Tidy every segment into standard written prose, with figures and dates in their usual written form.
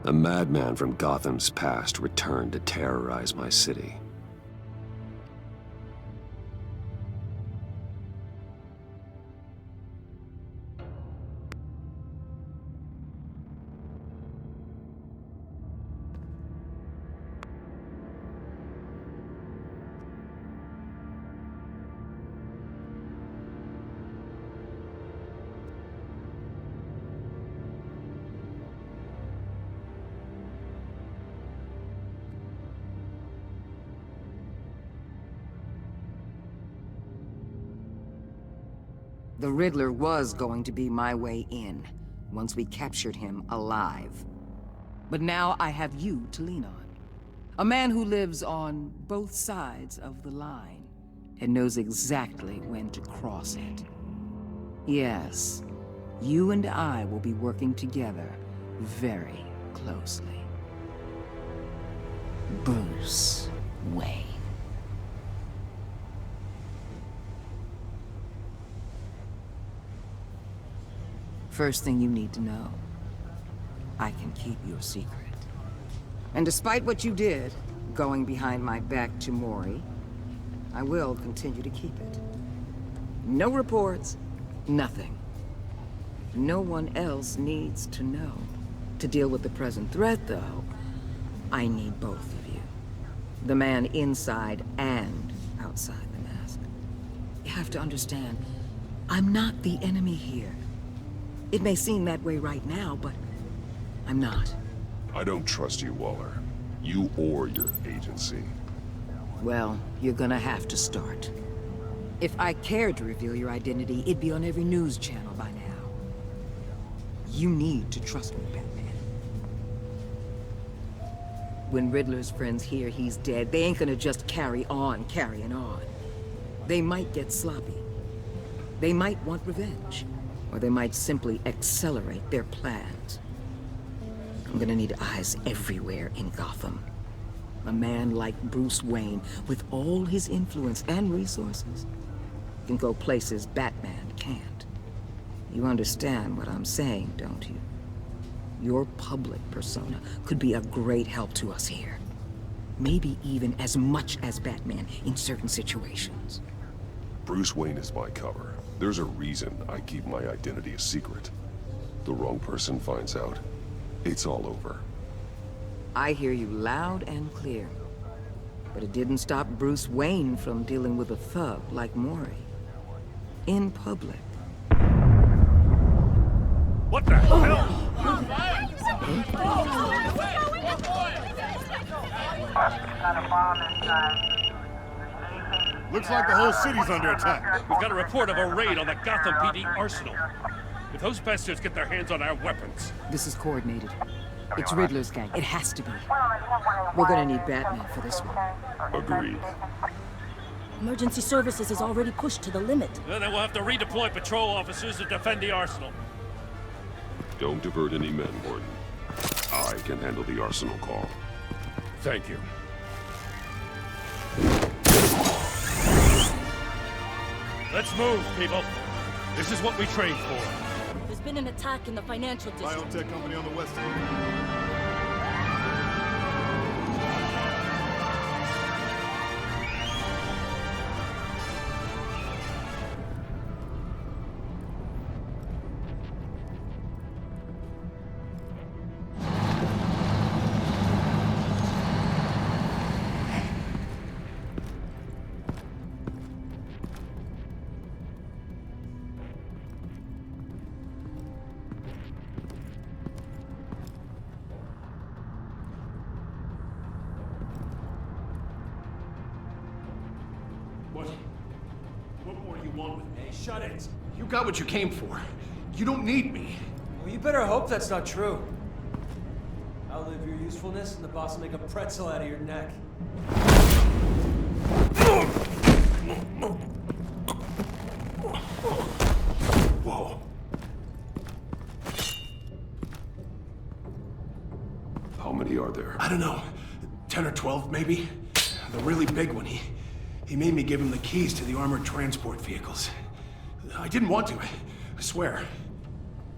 A madman from Gotham's past returned to terrorize my city. The Riddler was going to be my way in, once we captured him alive. But now I have you to lean on. A man who lives on both sides of the line, and knows exactly when to cross it. Yes, you and I will be working together very closely. Bruce Wayne. First thing you need to know, I can keep your secret. And despite what you did, going behind my back to Mori, I will continue to keep it. No reports, nothing. No one else needs to know. To deal with the present threat, though, I need both of you. The man inside and outside the mask. You have to understand, I'm not the enemy here. It may seem that way right now, but I'm not. I don't trust you, Waller. You or your agency. Well, you're gonna have to start. If I cared to reveal your identity, it'd be on every news channel by now. You need to trust me, Batman. When Riddler's friends hear he's dead, they ain't gonna just carry on carrying on. They might get sloppy. They might want revenge. Or they might simply accelerate their plans. I'm gonna need eyes everywhere in Gotham. A man like Bruce Wayne, with all his influence and resources, can go places Batman can't. You understand what I'm saying, don't you? Your public persona could be a great help to us here. Maybe even as much as Batman in certain situations. Bruce Wayne is my cover. There's a reason I keep my identity a secret. The wrong person finds out, it's all over. I hear you loud and clear. But it didn't stop Bruce Wayne from dealing with a thug like Mori. In public. What the hell? Looks like the whole city's under attack. We've got a report of a raid on the Gotham PD arsenal. If those bastards get their hands on our weapons... This is coordinated. It's Riddler's gang. It has to be. We're gonna need Batman for this one. Agreed. Emergency services is already pushed to the limit. Then we'll have to redeploy patrol officers to defend the arsenal. Don't divert any men, Gordon. I can handle the arsenal call. Thank you. Let's move, people. This is what we trained for. There's been an attack in the financial district. Biotech company on the west end. What more do you want with me? Hey, shut it. You got what you came for. You don't need me. Well, you better hope that's not true. Outlive your usefulness, and the boss will make a pretzel out of your neck. Whoa. How many are there? I don't know. 10 or 12, maybe? The really big one, he made me give him the keys to the armored transport vehicles. I didn't want to, I swear.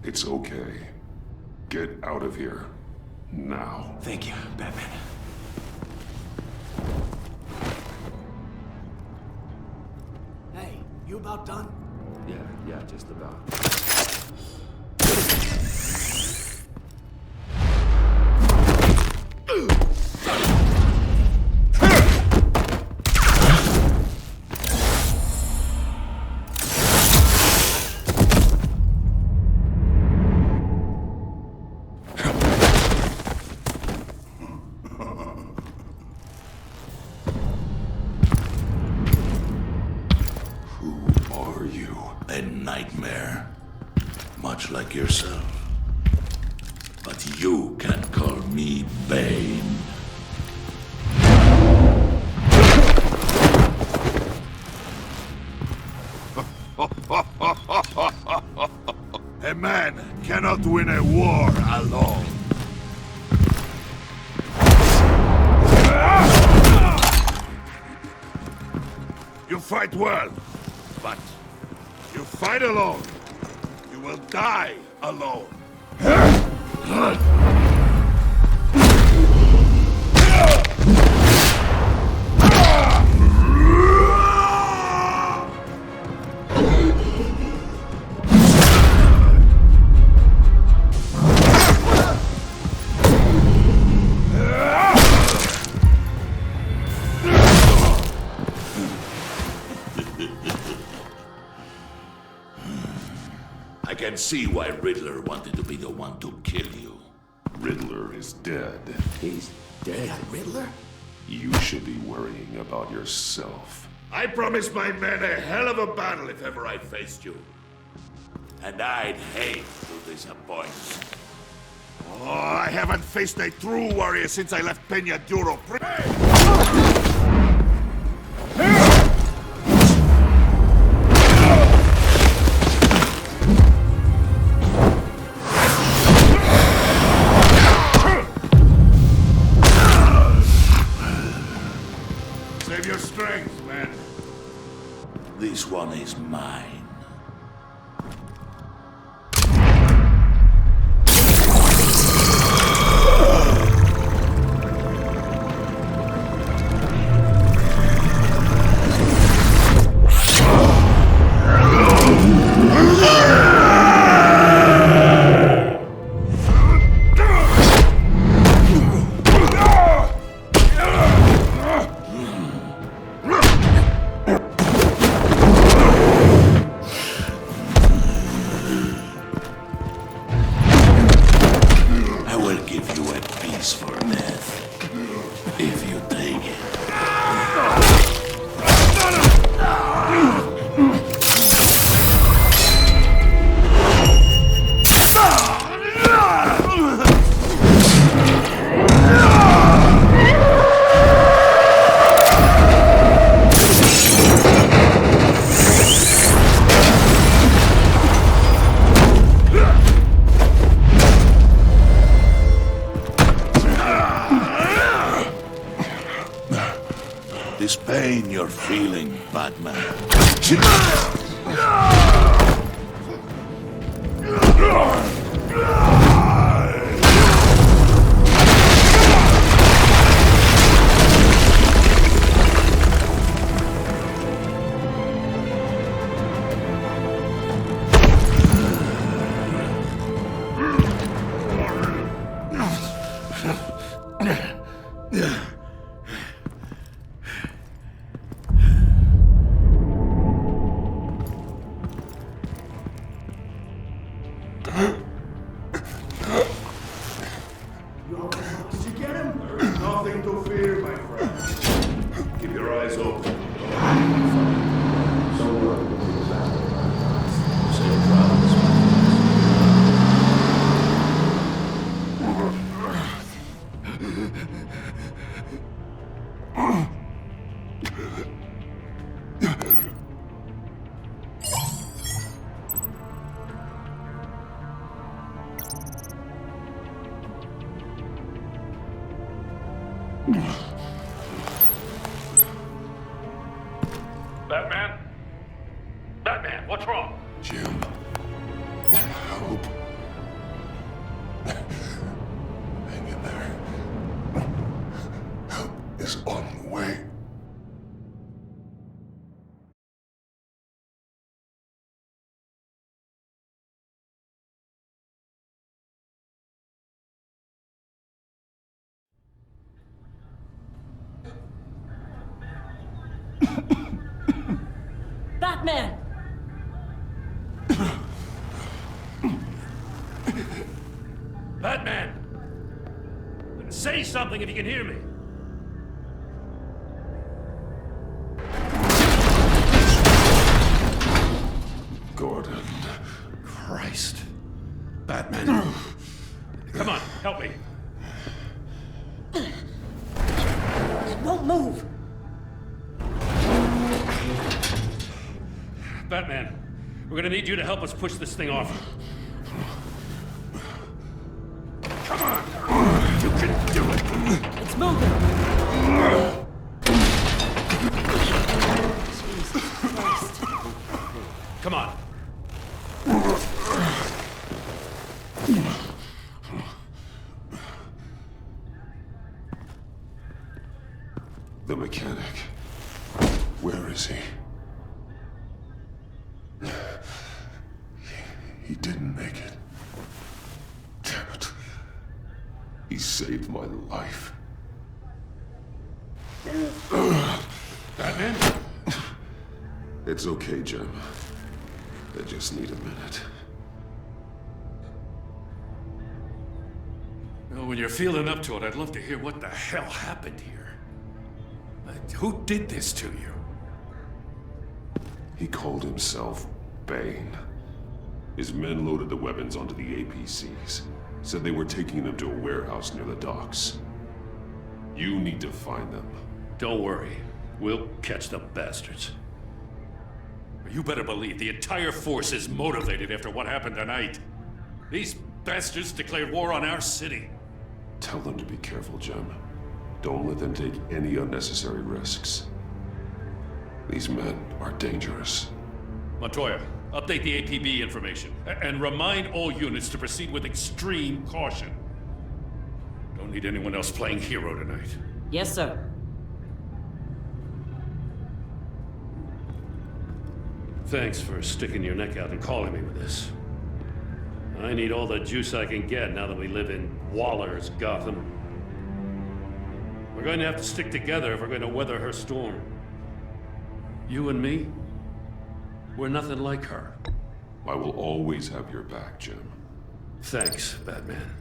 It's okay. Get out of here. Now. Thank you, Batman. Hey, you about done? Yeah, just about. A nightmare, much like yourself. But you can call me Bane. A man cannot win a war alone. You fight well, but you fight alone. You will die alone. I can see why Riddler wanted to be the one to kill you. Riddler is dead. He's dead. Riddler? You should be worrying about yourself. I promised my men a hell of a battle if ever I faced you. And I'd hate to disappoint. Oh, I haven't faced a true warrior since I left Peña Duro. Save your strength, man. This one is mine. This pain you're feeling, Batman. Did you get him? There is nothing to fear, my friend. Keep your eyes open. Batman? Batman, what's wrong? Jim. Help. Hang in there. is on the way. Batman! Batman! Say something if you can hear me. Gordon. Christ. Batman. Come on, help me. It won't move! Batman, we're gonna need you to help us push this thing off. Come on! You can do it! It's moving! Jesus Christ. Come on. The mechanic. Where is he? He didn't make it. Damn it. He saved my life. Batman? It's okay, Jim. I just need a minute. Well, when you're feeling up to it, I'd love to hear what the hell happened here. Who did this to you? He called himself Bane. His men loaded the weapons onto the APCs. Said they were taking them to a warehouse near the docks. You need to find them. Don't worry. We'll catch the bastards. You better believe the entire force is motivated after what happened tonight. These bastards declared war on our city. Tell them to be careful, Jim. Don't let them take any unnecessary risks. These men are dangerous. Montoya, update the APB information. And remind all units to proceed with extreme caution. Don't need anyone else playing hero tonight. Yes, sir. Thanks for sticking your neck out and calling me with this. I need all the juice I can get now that we live in Waller's Gotham. We're going to have to stick together if we're going to weather her storm. You and me, we're nothing like her. I will always have your back, Jim. Thanks, Batman.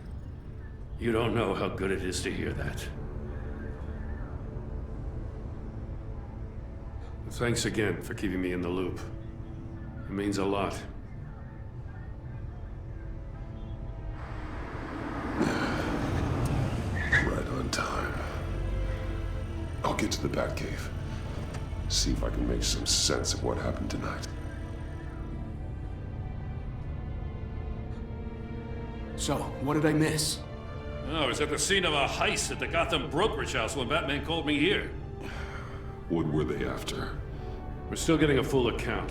You don't know how good it is to hear that. Thanks again for keeping me in the loop. It means a lot. Right on time. I'll get to the Batcave. See if I can make some sense of what happened tonight. So, what did I miss? I was at the scene of a heist at the Gotham brokerage house when Batman called me here. What were they after? We're still getting a full account.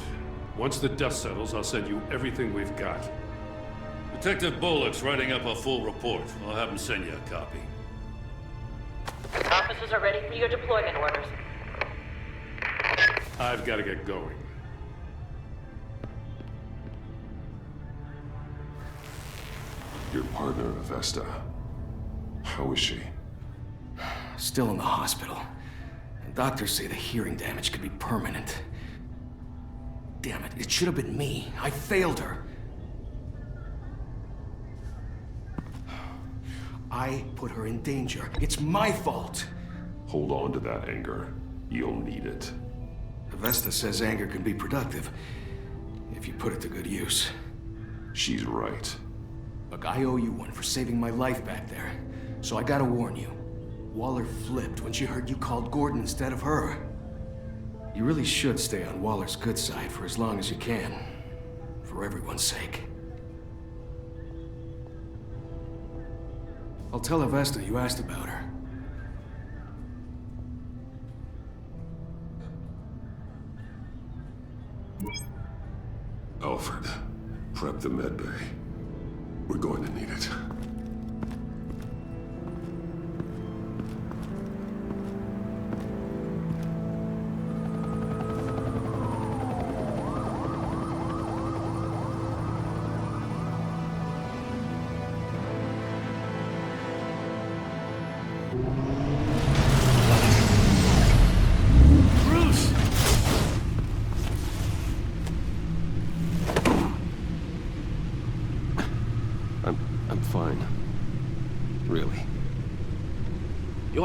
Once the dust settles, I'll send you everything we've got. Detective Bullock's writing up a full report. I'll have him send you a copy. Officers are ready for your deployment orders. I've got to get going. Your partner, Avesta. How is she? Still in the hospital. And doctors say the hearing damage could be permanent. Damn it, it should have been me. I failed her. I put her in danger. It's my fault. Hold on to that anger. You'll need it. Avesta says anger can be productive if you put it to good use. She's right. Look, I owe you one for saving my life back there. So I gotta warn you. Waller flipped when she heard you called Gordon instead of her. You really should stay on Waller's good side for as long as you can. For everyone's sake. I'll tell Avesta you asked about her. Alfred, prep the med bay. We're going to need it.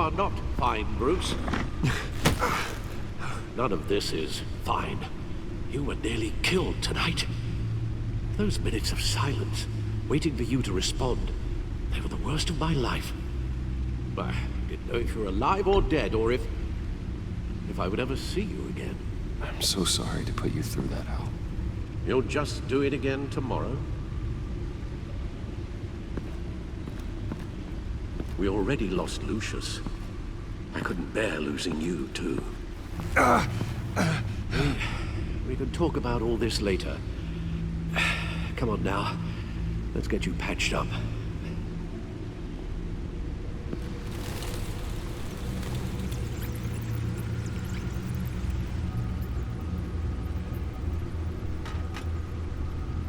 are not fine, Bruce. None of this is fine. You were nearly killed tonight. Those minutes of silence, waiting for you to respond, they were the worst of my life. I didn't know if you were alive or dead, or if I would ever see you again. I'm so sorry to put you through that, Al. You'll just do it again tomorrow? We already lost Lucius. I couldn't bear losing you, too. We can talk about all this later. Come on now. Let's get you patched up.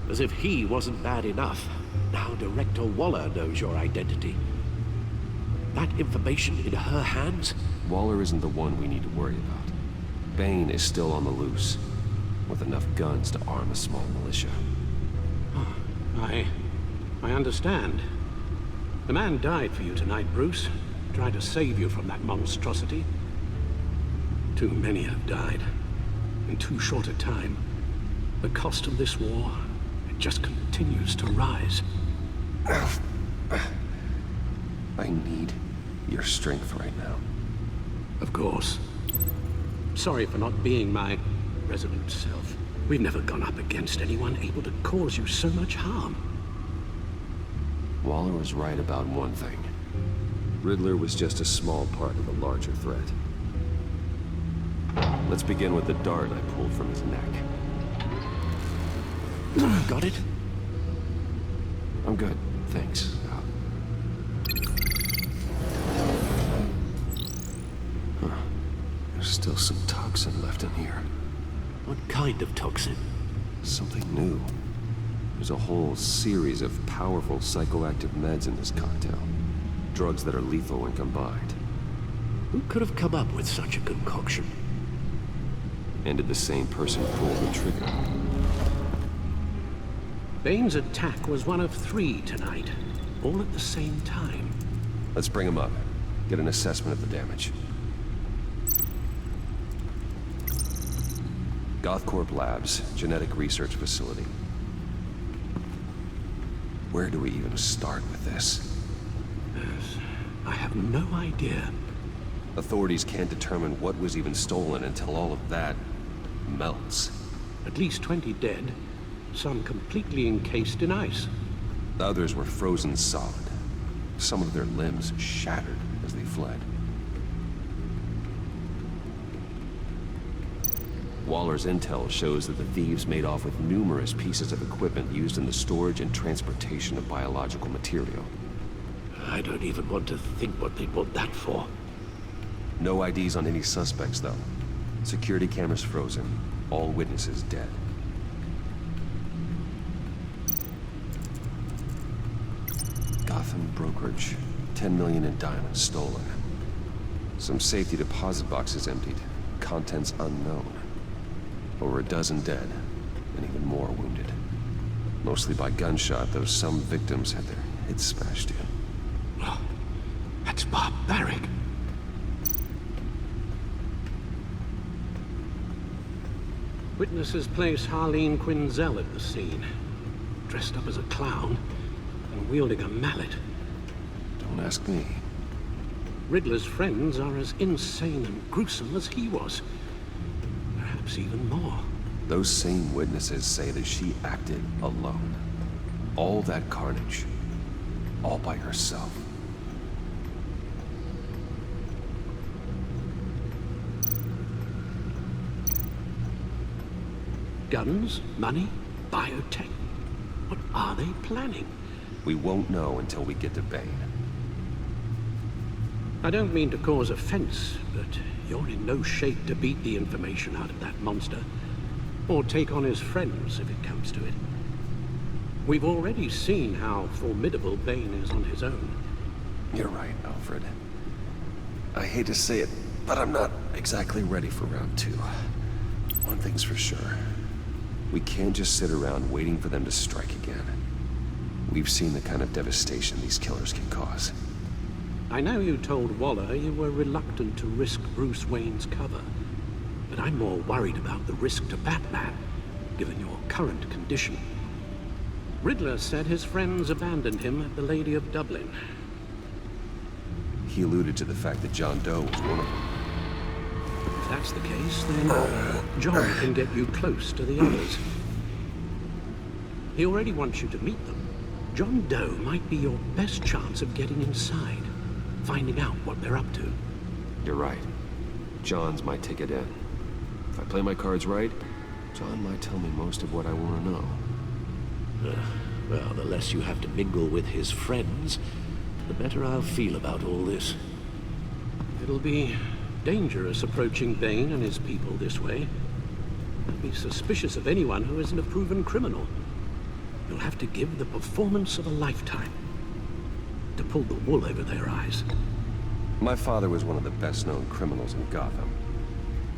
As if he wasn't bad enough, now Director Waller knows your identity. That information in her hands? Waller isn't the one we need to worry about. Bane is still on the loose, with enough guns to arm a small militia. Oh, I understand. The man died for you tonight, Bruce. Tried to save you from that monstrosity. Too many have died, in too short a time. The cost of this war, it just continues to rise. I need your strength right now. Of course. Sorry for not being my resolute self. We've never gone up against anyone able to cause you so much harm. Waller was right about one thing. Riddler was just a small part of the larger threat. Let's begin with the dart I pulled from his neck. Got it? I'm good, thanks. There's still some toxin left in here. What kind of toxin? Something new. There's a whole series of powerful psychoactive meds in this cocktail. Drugs that are lethal when combined. Who could have come up with such a concoction? And did the same person pull the trigger? Bane's attack was one of 3 tonight, all at the same time. Let's bring him up. Get an assessment of the damage. Gothcorp Labs, genetic research facility. Where do we even start with this? Yes, I have no idea. Authorities can't determine what was even stolen until all of that melts. At least 20 dead, some completely encased in ice. The others were frozen solid. Some of their limbs shattered as they fled. Waller's intel shows that the thieves made off with numerous pieces of equipment used in the storage and transportation of biological material. I don't even want to think what they'd want that for. No IDs on any suspects, though. Security cameras frozen. All witnesses dead. Gotham brokerage. 10 million in diamonds stolen. Some safety deposit boxes emptied. Contents unknown. Over a dozen dead, and even more wounded. Mostly by gunshot, though some victims had their heads smashed in. Oh, that's barbaric. Witnesses place Harleen Quinzel at the scene. Dressed up as a clown, and wielding a mallet. Don't ask me. Riddler's friends are as insane and gruesome as he was. Perhaps even more. Those same witnesses say that she acted alone. All that carnage. All by herself. Guns, money, biotech. What are they planning? We won't know until we get to Bane. I don't mean to cause offense, but you're in no shape to beat the information out of that monster. Or take on his friends, if it comes to it. We've already seen how formidable Bane is on his own. You're right, Alfred. I hate to say it, but I'm not exactly ready for round 2. One thing's for sure. We can't just sit around waiting for them to strike again. We've seen the kind of devastation these killers can cause. I know you told Waller you were reluctant to risk Bruce Wayne's cover, but I'm more worried about the risk to Batman, given your current condition. Riddler said his friends abandoned him at the Lady of Dublin. He alluded to the fact that John Doe was one of them. If that's the case, then John can get you close to the others. He already wants you to meet them. John Doe might be your best chance of getting inside, finding out what they're up to. You're right. John's my ticket in. If I play my cards right, John might tell me most of what I want to know. Well, the less you have to mingle with his friends, the better I'll feel about all this. It'll be dangerous approaching Bane and his people this way. I'd be suspicious of anyone who isn't a proven criminal. You'll have to give the performance of a lifetime to pull the wool over their eyes. My father was one of the best-known criminals in Gotham.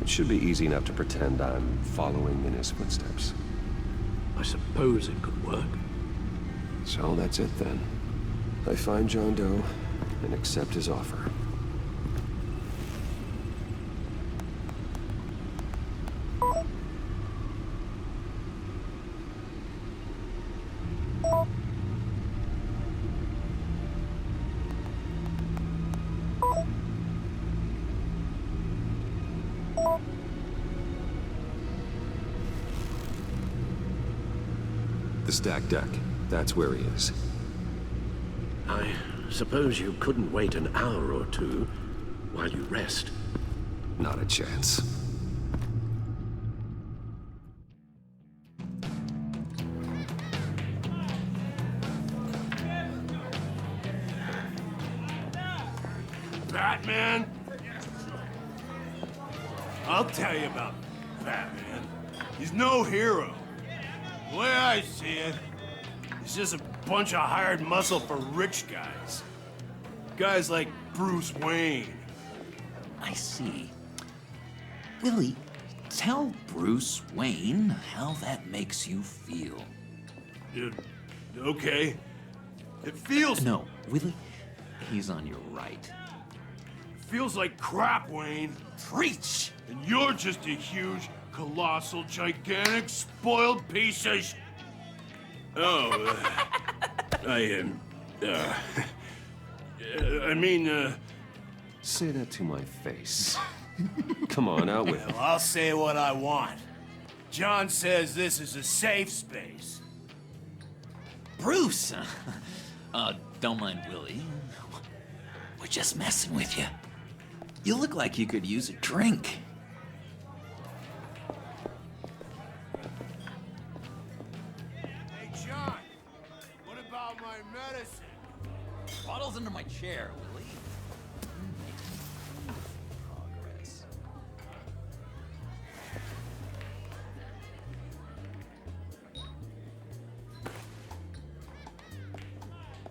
It should be easy enough to pretend I'm following in his footsteps. I suppose it could work. So that's it then. I find John Doe and accept his offer. The stacked deck. That's where he is. I suppose you couldn't wait an hour or two while you rest. Not a chance. Batman? I'll tell you about Batman. He's no hero. The way I see it, he's just a bunch of hired muscle for rich guys. Guys like Bruce Wayne. I see. Willie, tell Bruce Wayne how that makes you feel. Okay. It feels... No, Willie, he's on your right. Feels like crap, Wayne. Preach! And you're just a huge, colossal, gigantic, spoiled piece of Say that to my face. Come on, out with it. Well, I'll say what I want. John says this is a safe space. Bruce! Don't mind Willie. We're just messing with you. You look like you could use a drink. Hey, John, what about my medicine? Bottle's under my chair, Willie. Progress.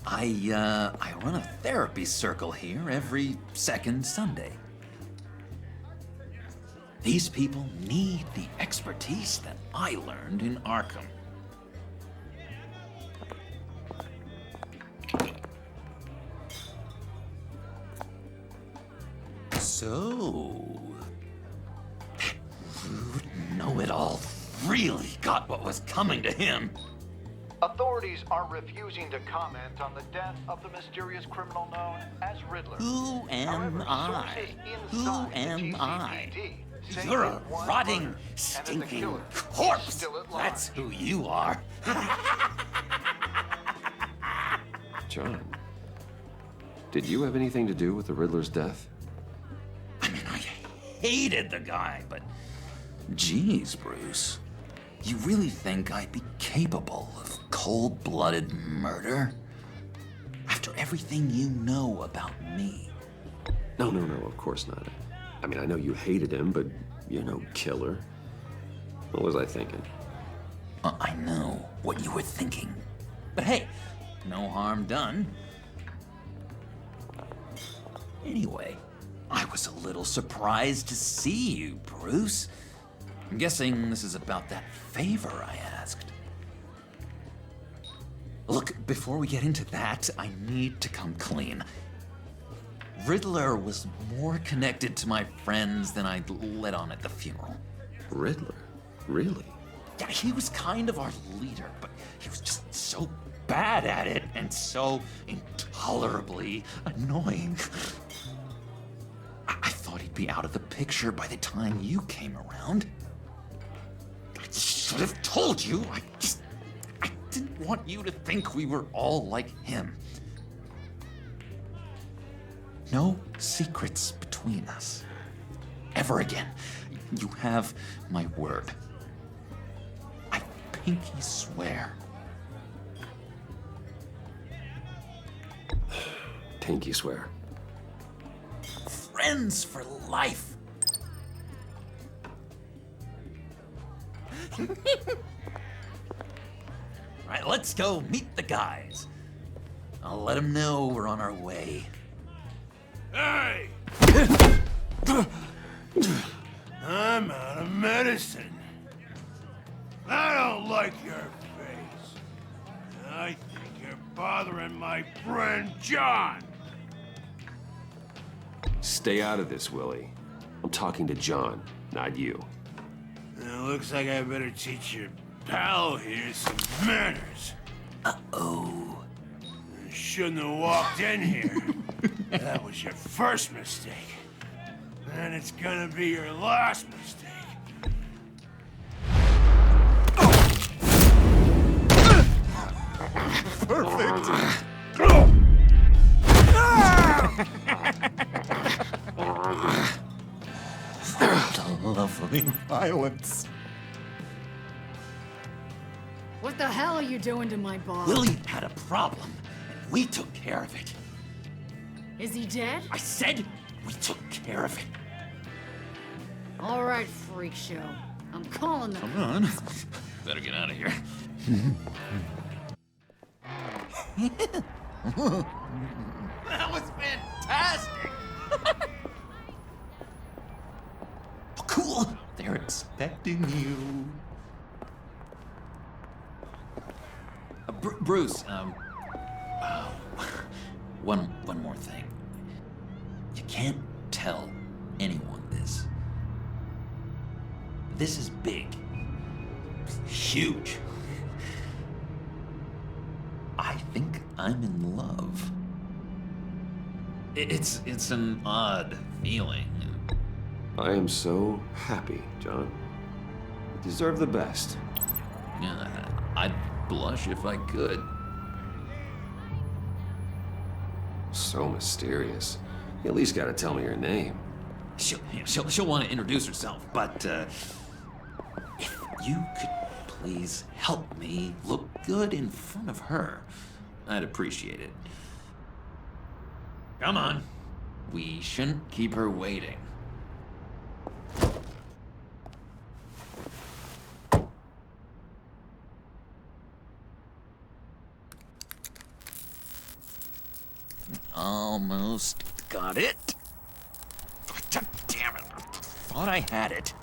I run a therapy circle here every second Sunday. These people need the expertise that I learned in Arkham. So, that rude know-it-all really got what was coming to him. Authorities are refusing to comment on the death of the mysterious criminal known as Riddler. Who am I? Who am I? You're a rotting, stinking corpse! That's who you are. John, did you have anything to do with the Riddler's death? I mean, I hated the guy, but... Geez, Bruce. You really think I'd be capable of cold-blooded murder? After everything you know about me? No, of course not. I mean, I know you hated him, but you're no killer. What was I thinking? I know what you were thinking. But hey, no harm done. Anyway, I was a little surprised to see you, Bruce. I'm guessing this is about that favor I asked. Look, before we get into that, I need to come clean. Riddler was more connected to my friends than I'd let on at the funeral. Riddler? Really? Yeah, he was kind of our leader, but he was just so bad at it and so intolerably annoying. I thought he'd be out of the picture by the time you came around. I should have told you. I didn't want you to think we were all like him. No secrets between us. Ever again. You have my word. I pinky swear. Pinky swear. Friends for life. All right, let's go meet the guys. I'll let them know we're on our way. Hey! I'm out of medicine. I don't like your face. I think you're bothering my friend John. Stay out of this, Willie. I'm talking to John, not you. It looks like I better teach your pal here some manners. Uh-oh. You shouldn't have walked in here. That was your first mistake. And it's gonna be your last mistake. Perfect. Lovely violence. What the hell are you doing to my boss? Willie had a problem, and we took care of it. Is he dead? I said we took care of it. All right, freak show. I'm calling the... Come on. Better get out of here. That was fantastic! Oh, cool! They're expecting you. Bruce, one more thing. You can't tell anyone this. This is big. Huge. I think I'm in love. It's an odd feeling. I am so happy, John. You deserve the best. Yeah, I'd blush if I could. So mysterious. You at least gotta tell me your name. She'll want to introduce herself, but if you could please help me look good in front of her, I'd appreciate it. Come on. We shouldn't keep her waiting. Almost got it. Damn it. Thought I had it.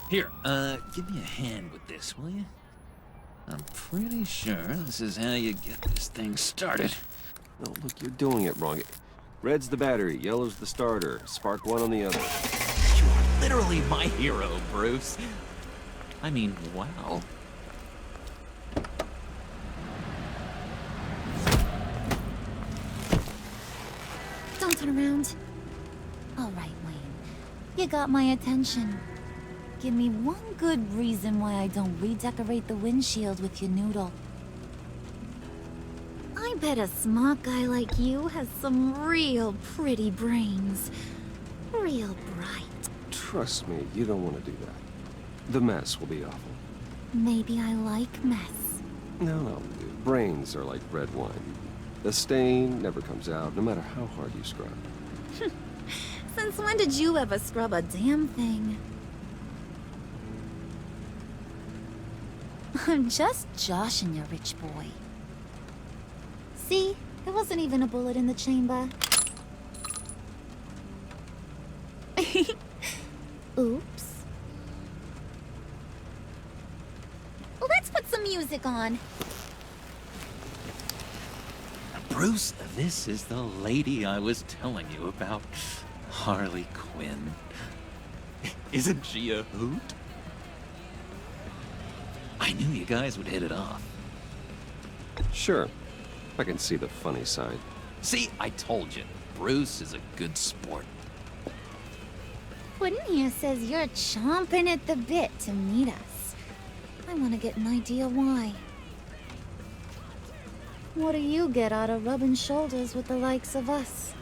Here, give me a hand with this, will you? I'm pretty sure this is how you get this thing started. Oh, look, you're doing it wrong. Red's the battery, yellow's the starter. Spark one on the other. You are literally my hero, Bruce. I mean, wow. Don't turn around. All right, Wayne. You got my attention. Give me one good reason why I don't redecorate the windshield with your noodle. I bet a smart guy like you has some real pretty brains. Real bright. Trust me, you don't want to do that. The mess will be awful. Maybe I like mess. No. Brains are like red wine. The stain never comes out, no matter how hard you scrub. Since when did you ever scrub a damn thing? I'm just joshing you, rich boy. See? There wasn't even a bullet in the chamber. Oops. Let's put some music on. Bruce, this is the lady I was telling you about. Harley Quinn. Isn't she a hoot? I knew you guys would hit it off. Sure. I can see the funny side. See, I told you. Bruce is a good sport. Puddin' here says you're chomping at the bit to meet us. I want to get an idea why. What do you get out of rubbing shoulders with the likes of us?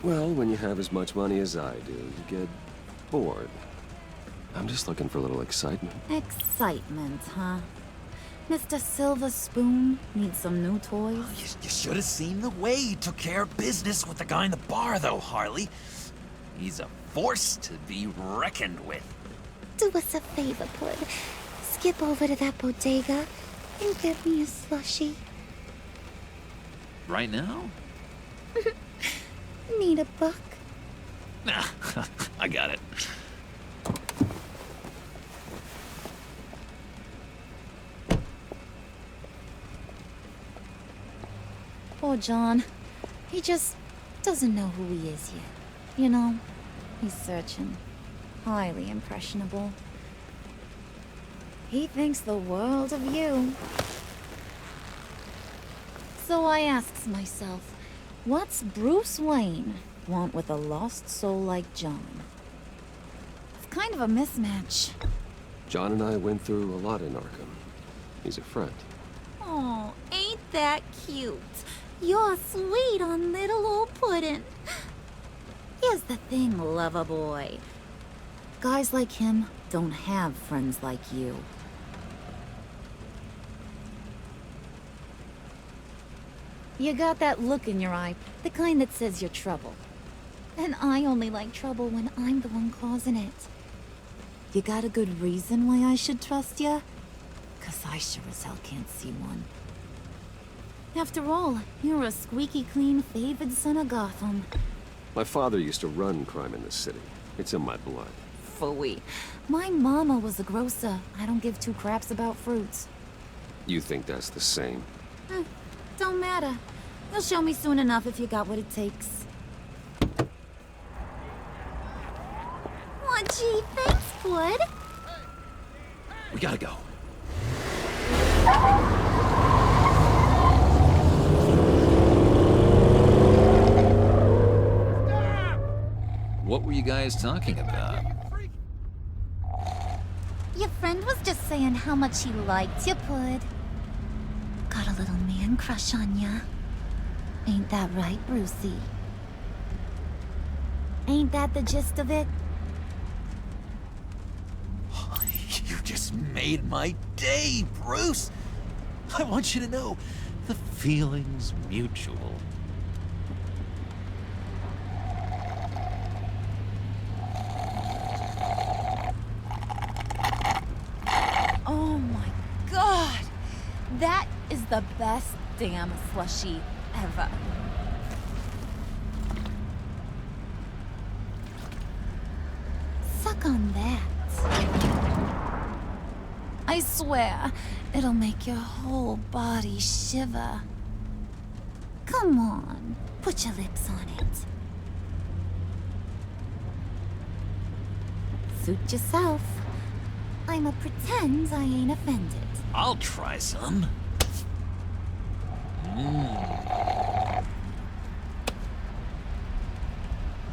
Well, when you have as much money as I do, you get bored. I'm just looking for a little excitement. Excitement, huh? Mr. Silver Spoon needs some new toys? Oh, you should have seen the way he took care of business with the guy in the bar, though, Harley. He's a force to be reckoned with. Do us a favor, Pud. Skip over to that bodega and get me a slushie. Right now? Need a buck? Nah, I got it. Poor John. He just doesn't know who he is yet. You know, he's searching. Highly impressionable. He thinks the world of you. So I asks myself, what's Bruce Wayne want with a lost soul like John? It's kind of a mismatch. John and I went through a lot in Arkham. He's a friend. Oh, ain't that cute? You're sweet on little old Puddin'. Here's the thing, lover boy. Guys like him don't have friends like you. You got that look in your eye, the kind that says you're trouble. And I only like trouble when I'm the one causing it. You got a good reason why I should trust you? 'Cause I sure as hell can't see one. After all, you're a squeaky clean favored son of Gotham. My father used to run crime in this city. It's in my blood. Phooey. My mama was a grocer. I don't give two craps about fruits. You think that's the same? Don't matter. You'll show me soon enough if you got what it takes. Aw, gee, thanks, Bud. We gotta go. What were you guys talking about? Your friend was just saying how much he liked you, Bud. Got a little man crush on ya. Ain't that right, Brucey? Ain't that the gist of it? You just made my day, Bruce! I want you to know, the feeling's mutual. Oh my god! That is the best damn slushie ever. Suck on that. I swear, it'll make your whole body shiver. Come on, put your lips on it. Suit yourself. I'ma pretend I ain't offended. I'll try some.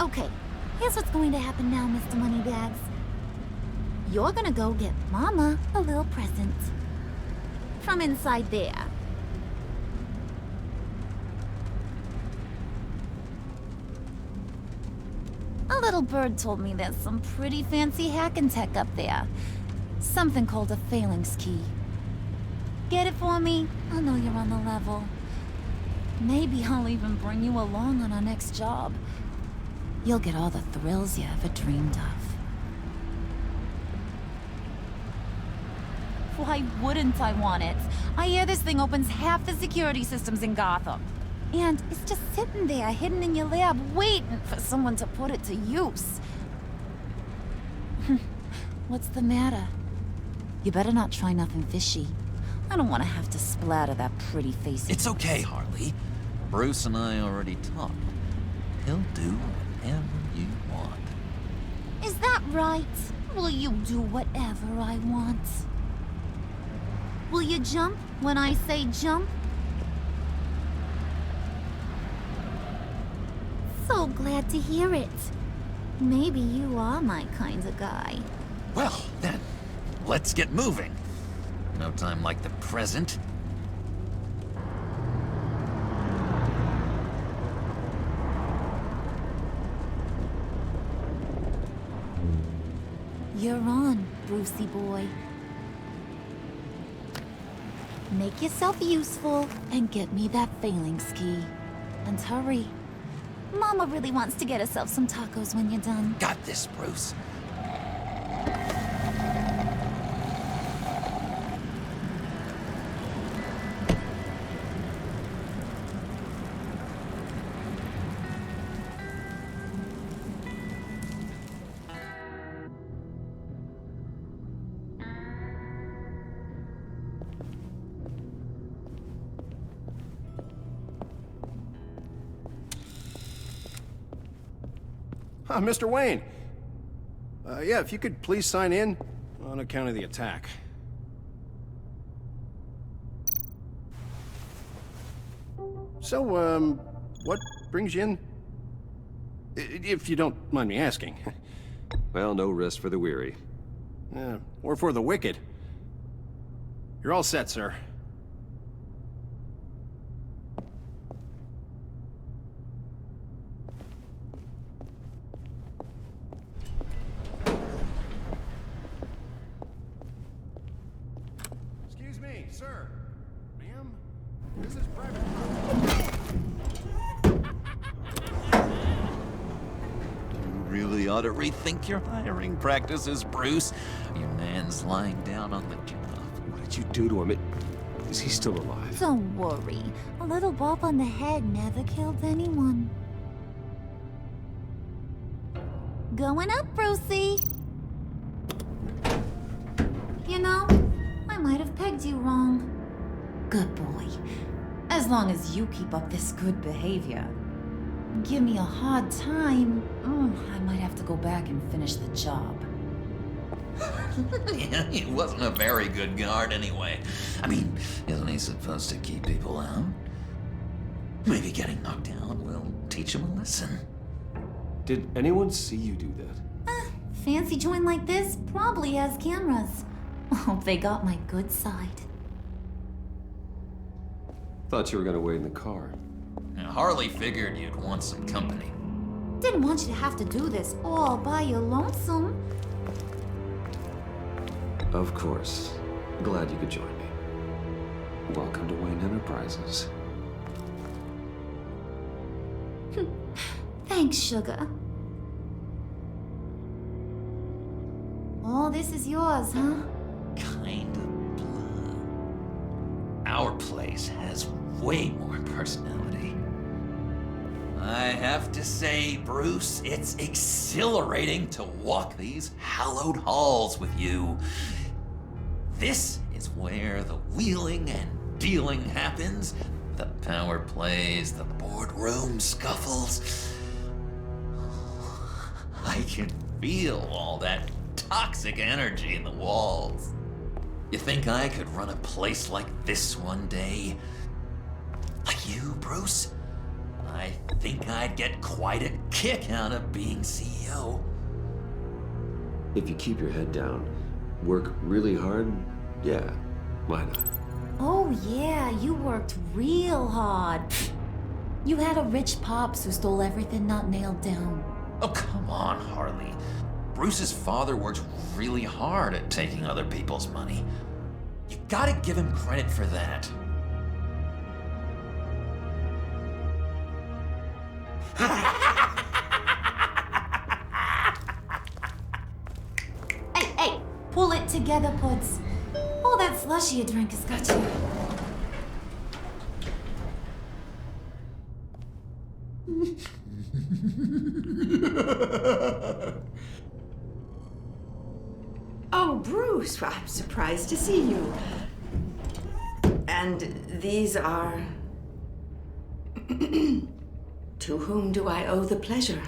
Okay, here's what's going to happen now, Mr. Moneybags. You're gonna go get Mama a little present. From inside there. A little bird told me there's some pretty fancy hacking tech up there. Something called a phalanx key. Get it for me? I'll know you're on the level. Maybe I'll even bring you along on our next job. You'll get all the thrills you ever dreamed of. Why wouldn't I want it? I hear this thing opens half the security systems in Gotham. And it's just sitting there, hidden in your lab, waiting for someone to put it to use. What's the matter? You better not try nothing fishy. I don't want to have to splatter that pretty face. It's okay, Harley. Bruce and I already talked. He'll do whatever you want. Is that right? Will you do whatever I want? Will you jump when I say jump? So glad to hear it. Maybe you are my kind of guy. Well, then, let's get moving. No time like the present. You're on, Brucey boy. Make yourself useful and get me that failing ski. And hurry. Mama really wants to get herself some tacos when you're done. Got this, Bruce. Mr. Wayne. Yeah, if you could please sign in on account of the attack. So, what brings you in? If you don't mind me asking. Well, no rest for the weary. Or for the wicked. You're all set, sir. Excuse me, sir. Ma'am? This is private You really ought to rethink your hiring practices, Bruce. Your man's lying down on the job. What did you do to him? Is he still alive? Don't worry. A little bump on the head never killed anyone. Going up, Brucey. You know, I might have pegged you wrong. Good boy. As long as you keep up this good behavior. Give me a hard time, I might have to go back and finish the job. Yeah, he wasn't a very good guard anyway. I mean, isn't he supposed to keep people out? Maybe getting knocked down will teach him a lesson. Did anyone see you do that? Fancy joint like this probably has cameras. Hope they got my good side. Thought you were gonna wait in the car. Harley figured you'd want some company. Didn't want you to have to do this all by your lonesome. Of course. Glad you could join me. Welcome to Wayne Enterprises. Thanks, sugar. All this is yours, huh? Kind of blue. Our place has way more personality. I have to say, Bruce, it's exhilarating to walk these hallowed halls with you. This is where the wheeling and dealing happens, the power plays, the boardroom scuffles. I can feel all that toxic energy in the walls. You think I could run a place like this one day? Like you, Bruce? I think I'd get quite a kick out of being CEO. If you keep your head down, work really hard, yeah, why not? Oh yeah, you worked real hard. You had a rich pops who stole everything not nailed down. Oh, come on, Harley. Bruce's father worked really hard at taking other people's money. You gotta give him credit for that. Hey, pull it together, Puds. All that slushy you drink has got you. Oh, Bruce, well, I'm surprised to see you. And these are... To whom do I owe the pleasure?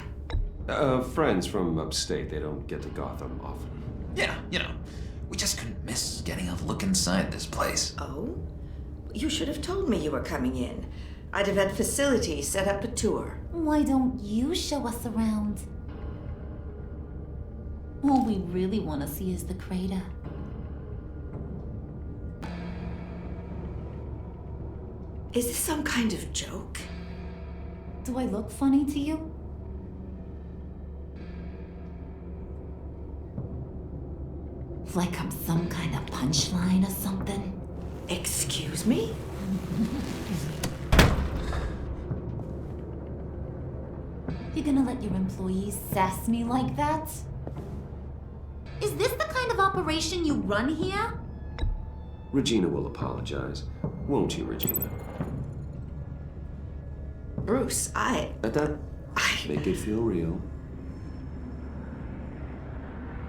Friends from upstate. They don't get to Gotham often. Yeah, we just couldn't miss getting a look inside this place. Oh? You should have told me you were coming in. I'd have had facilities set up a tour. Why don't you show us around? All we really want to see is the crater. Is this some kind of joke? Do I look funny to you? Like I'm some kind of punchline or something? Excuse me? You're gonna let your employees sass me like that? Is this the kind of operation you run here? Regina will apologize. Won't you, Regina? Bruce, Make it feel real.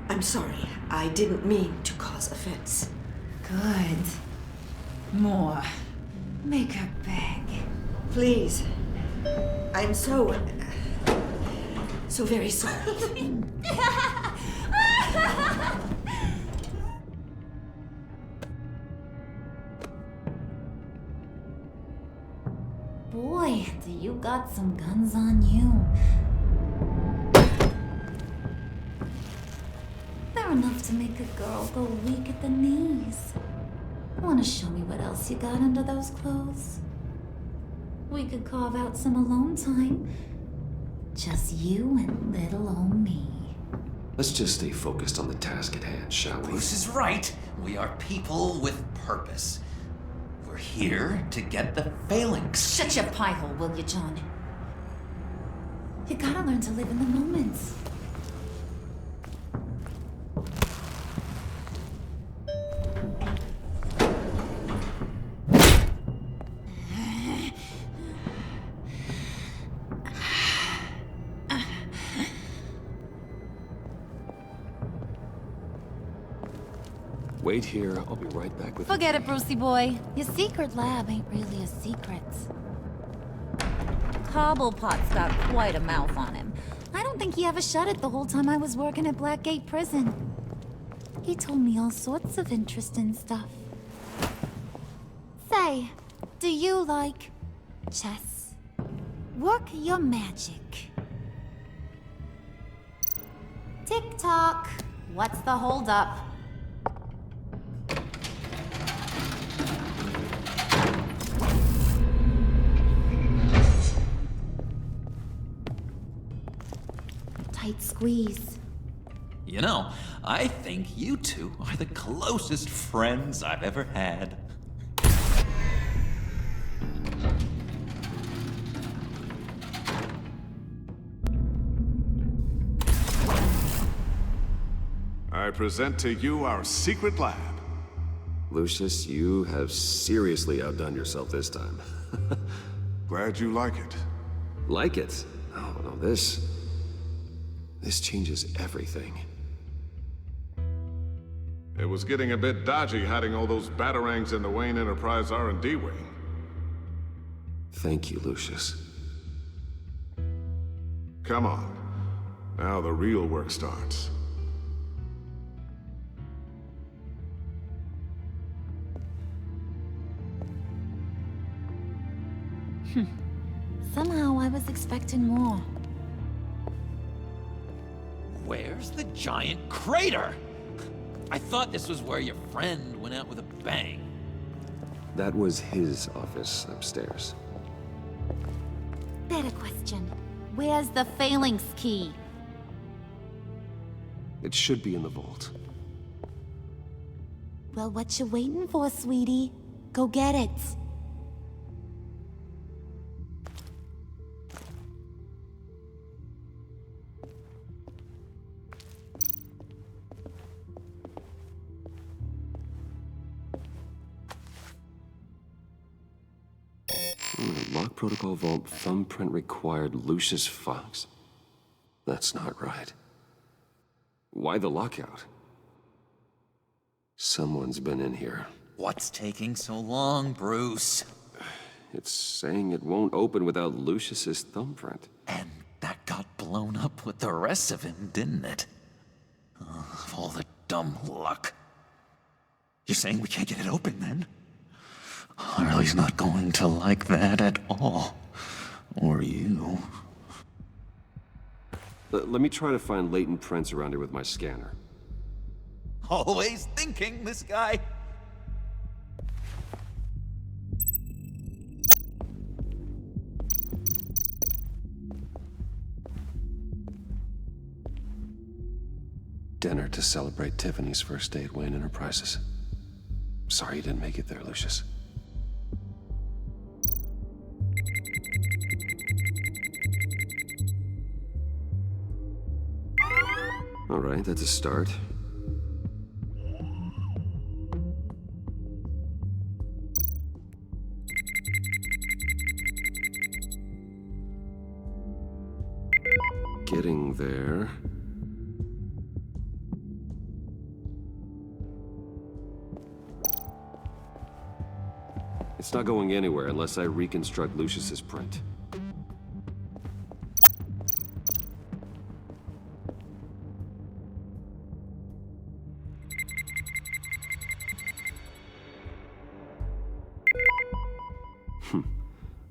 I'm sorry. I didn't mean to cause offense. Good. More. Make her beg. Please. I'm so very sorry. Boy, do you got some guns on you. They're enough to make a girl go weak at the knees. Wanna show me what else you got under those clothes? We could carve out some alone time. Just you and little old me. Let's just stay focused on the task at hand, shall we? Bruce is right. We are people with purpose. We're here to get the phalanx. Shut your pie hole, will you, John? You gotta learn to live in the moment. Wait here. I'll be right back with you. Forget it, Brucey boy. Your secret lab ain't really a secret. Cobblepot's got quite a mouth on him. I don't think he ever shut it the whole time I was working at Blackgate Prison. He told me all sorts of interesting stuff. Say, do you like chess? Work your magic. Tick-tock. What's the holdup? Tight squeeze. I think you two are the closest friends I've ever had. I present to you our secret lab. Lucius, you have seriously outdone yourself this time. Glad you like it. Like it? Oh, no, this changes everything. It was getting a bit dodgy hiding all those batarangs in the Wayne Enterprise R&D wing. Thank you, Lucius. Come on. Now the real work starts. Somehow I was expecting more. Where's the giant crater? I thought this was where your friend went out with a bang. That was his office upstairs. Better question. Where's the phalanx key? It should be in the vault. Well, what you waiting for, sweetie? Go get it. Lock protocol vault thumbprint required Lucius Fox. That's not right. Why the lockout? Someone's been in here. What's taking so long, Bruce? It's saying it won't open without Lucius's thumbprint. And that got blown up with the rest of him, didn't it? All the dumb luck. You're saying we can't get it open, then? Harley's not going to like that at all. Or you. Let me try to find latent prints around here with my scanner. Always thinking, this guy. Dinner to celebrate Tiffany's first day at Wayne Enterprises. Sorry you didn't make it there, Lucius. All right, that's a start. Getting there. It's not going anywhere unless I reconstruct Lucius's print.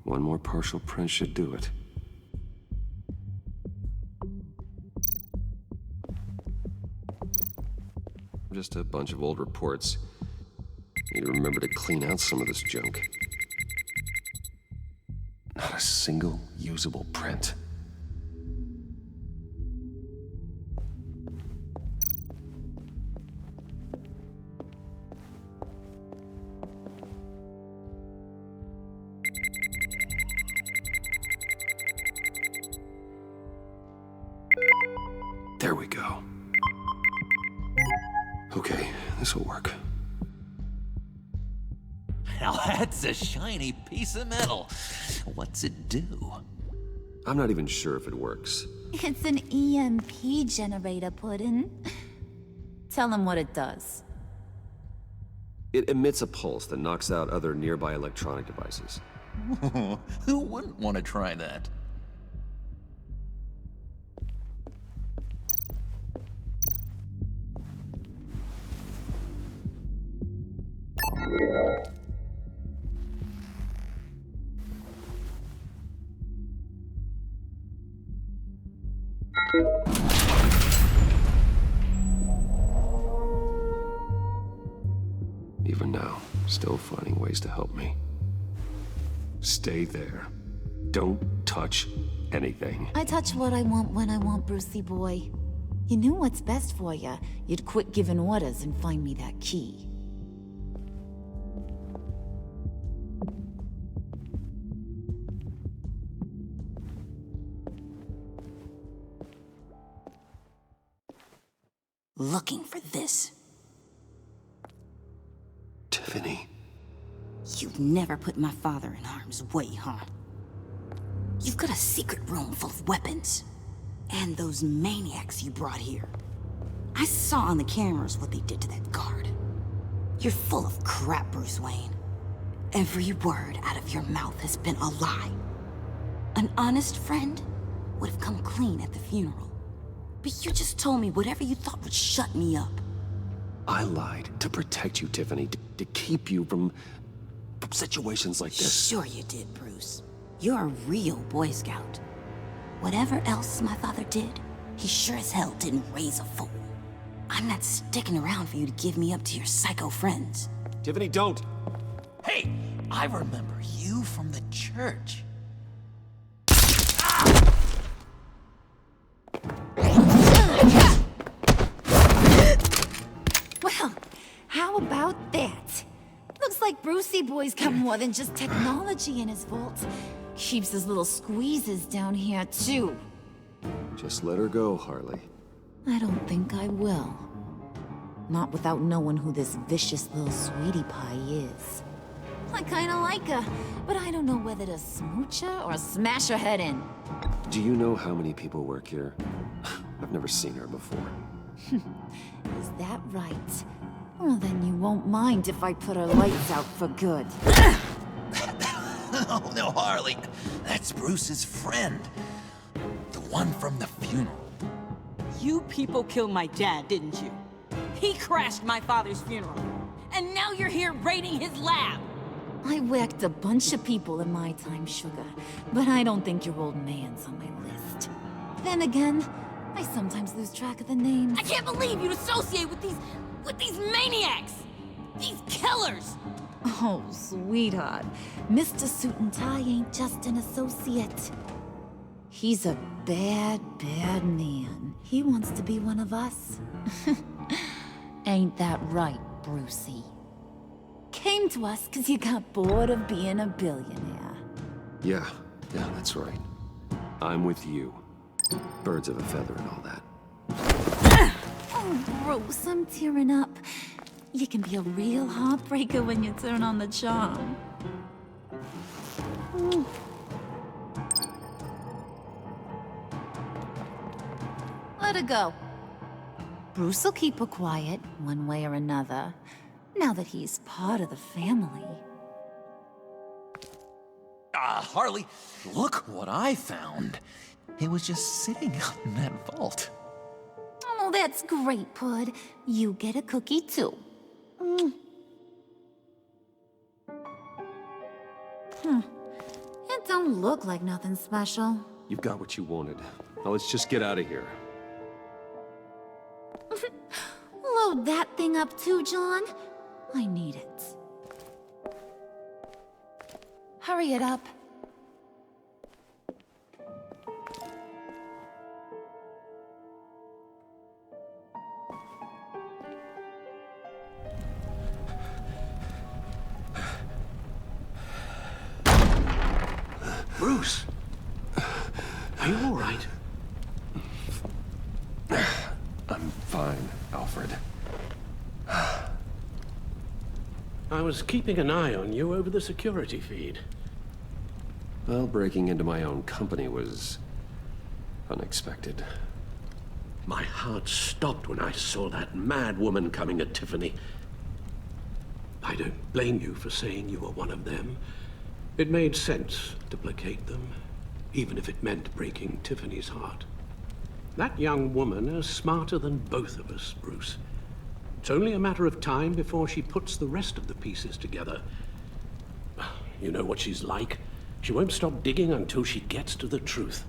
One more partial print should do it. Just a bunch of old reports. Need to remember to clean out some of this junk. Not a single usable print. There we go. Okay, this'll work. Now that's a shiny piece of metal. What's it do? I'm not even sure if it works. It's an EMP generator, Puddin'. Tell him what it does. It emits a pulse that knocks out other nearby electronic devices. Who wouldn't want to try that? Even now, still finding ways to help me. Stay there. Don't touch anything. I touch what I want when I want, Brucey boy. You knew what's best for you. You'd quit giving orders and find me that key. Looking for this. Tiffany. You've never put my father in harm's way, huh? You've got a secret room full of weapons. And those maniacs you brought here. I saw on the cameras what they did to that guard. You're full of crap, Bruce Wayne. Every word out of your mouth has been a lie. An honest friend would have come clean at the funeral. But you just told me whatever you thought would shut me up. I lied to protect you, Tiffany, to keep you from situations like this. Sure you did, Bruce. You're a real Boy Scout. Whatever else my father did, he sure as hell didn't raise a fool. I'm not sticking around for you to give me up to your psycho friends. Tiffany, don't! Hey, I remember you from the church. Well, how about that? Looks like Brucey boy's got more than just technology in his vault. Keeps his little squeezes down here, too. Just let her go, Harley. I don't think I will. Not without knowing who this vicious little sweetie pie is. I kinda like her, but I don't know whether to smooch her or smash her head in. Do you know how many people work here? I've never seen her before. Is that right? Well, then you won't mind if I put her lights out for good. No, Harley. That's Bruce's friend. The one from the funeral. You people killed my dad, didn't you? He crashed my father's funeral. And now you're here raiding his lab! I whacked a bunch of people in my time, Sugar. But I don't think your old man's on my list. Then again, I sometimes lose track of the names. I can't believe you'd associate with these maniacs! These killers! Oh, sweetheart. Mr. Suit and Tie ain't just an associate. He's a bad, bad man. He wants to be one of us. Ain't that right, Brucey? Came to us because you got bored of being a billionaire. Yeah, that's right. I'm with you. Birds of a feather and all that. Oh, Bruce, I'm tearing up. You can be a real heartbreaker when you turn on the charm. Let her go. Bruce will keep her quiet, one way or another, now that he's part of the family. Harley, look what I found. It was just sitting up in that vault. Oh, that's great, Pud. You get a cookie, too. It don't look like nothing special. You've got what you wanted. Now let's just get out of here. Load that thing up too, John. I need it. Hurry it up. Bruce! Are you all right? I'm fine, Alfred. I was keeping an eye on you over the security feed. Well, breaking into my own company was unexpected. My heart stopped when I saw that mad woman coming at Tiffany. I don't blame you for saying you were one of them. It made sense to placate them, even if it meant breaking Tiffany's heart. That young woman is smarter than both of us, Bruce. It's only a matter of time before she puts the rest of the pieces together. You know what she's like. She won't stop digging until she gets to the truth.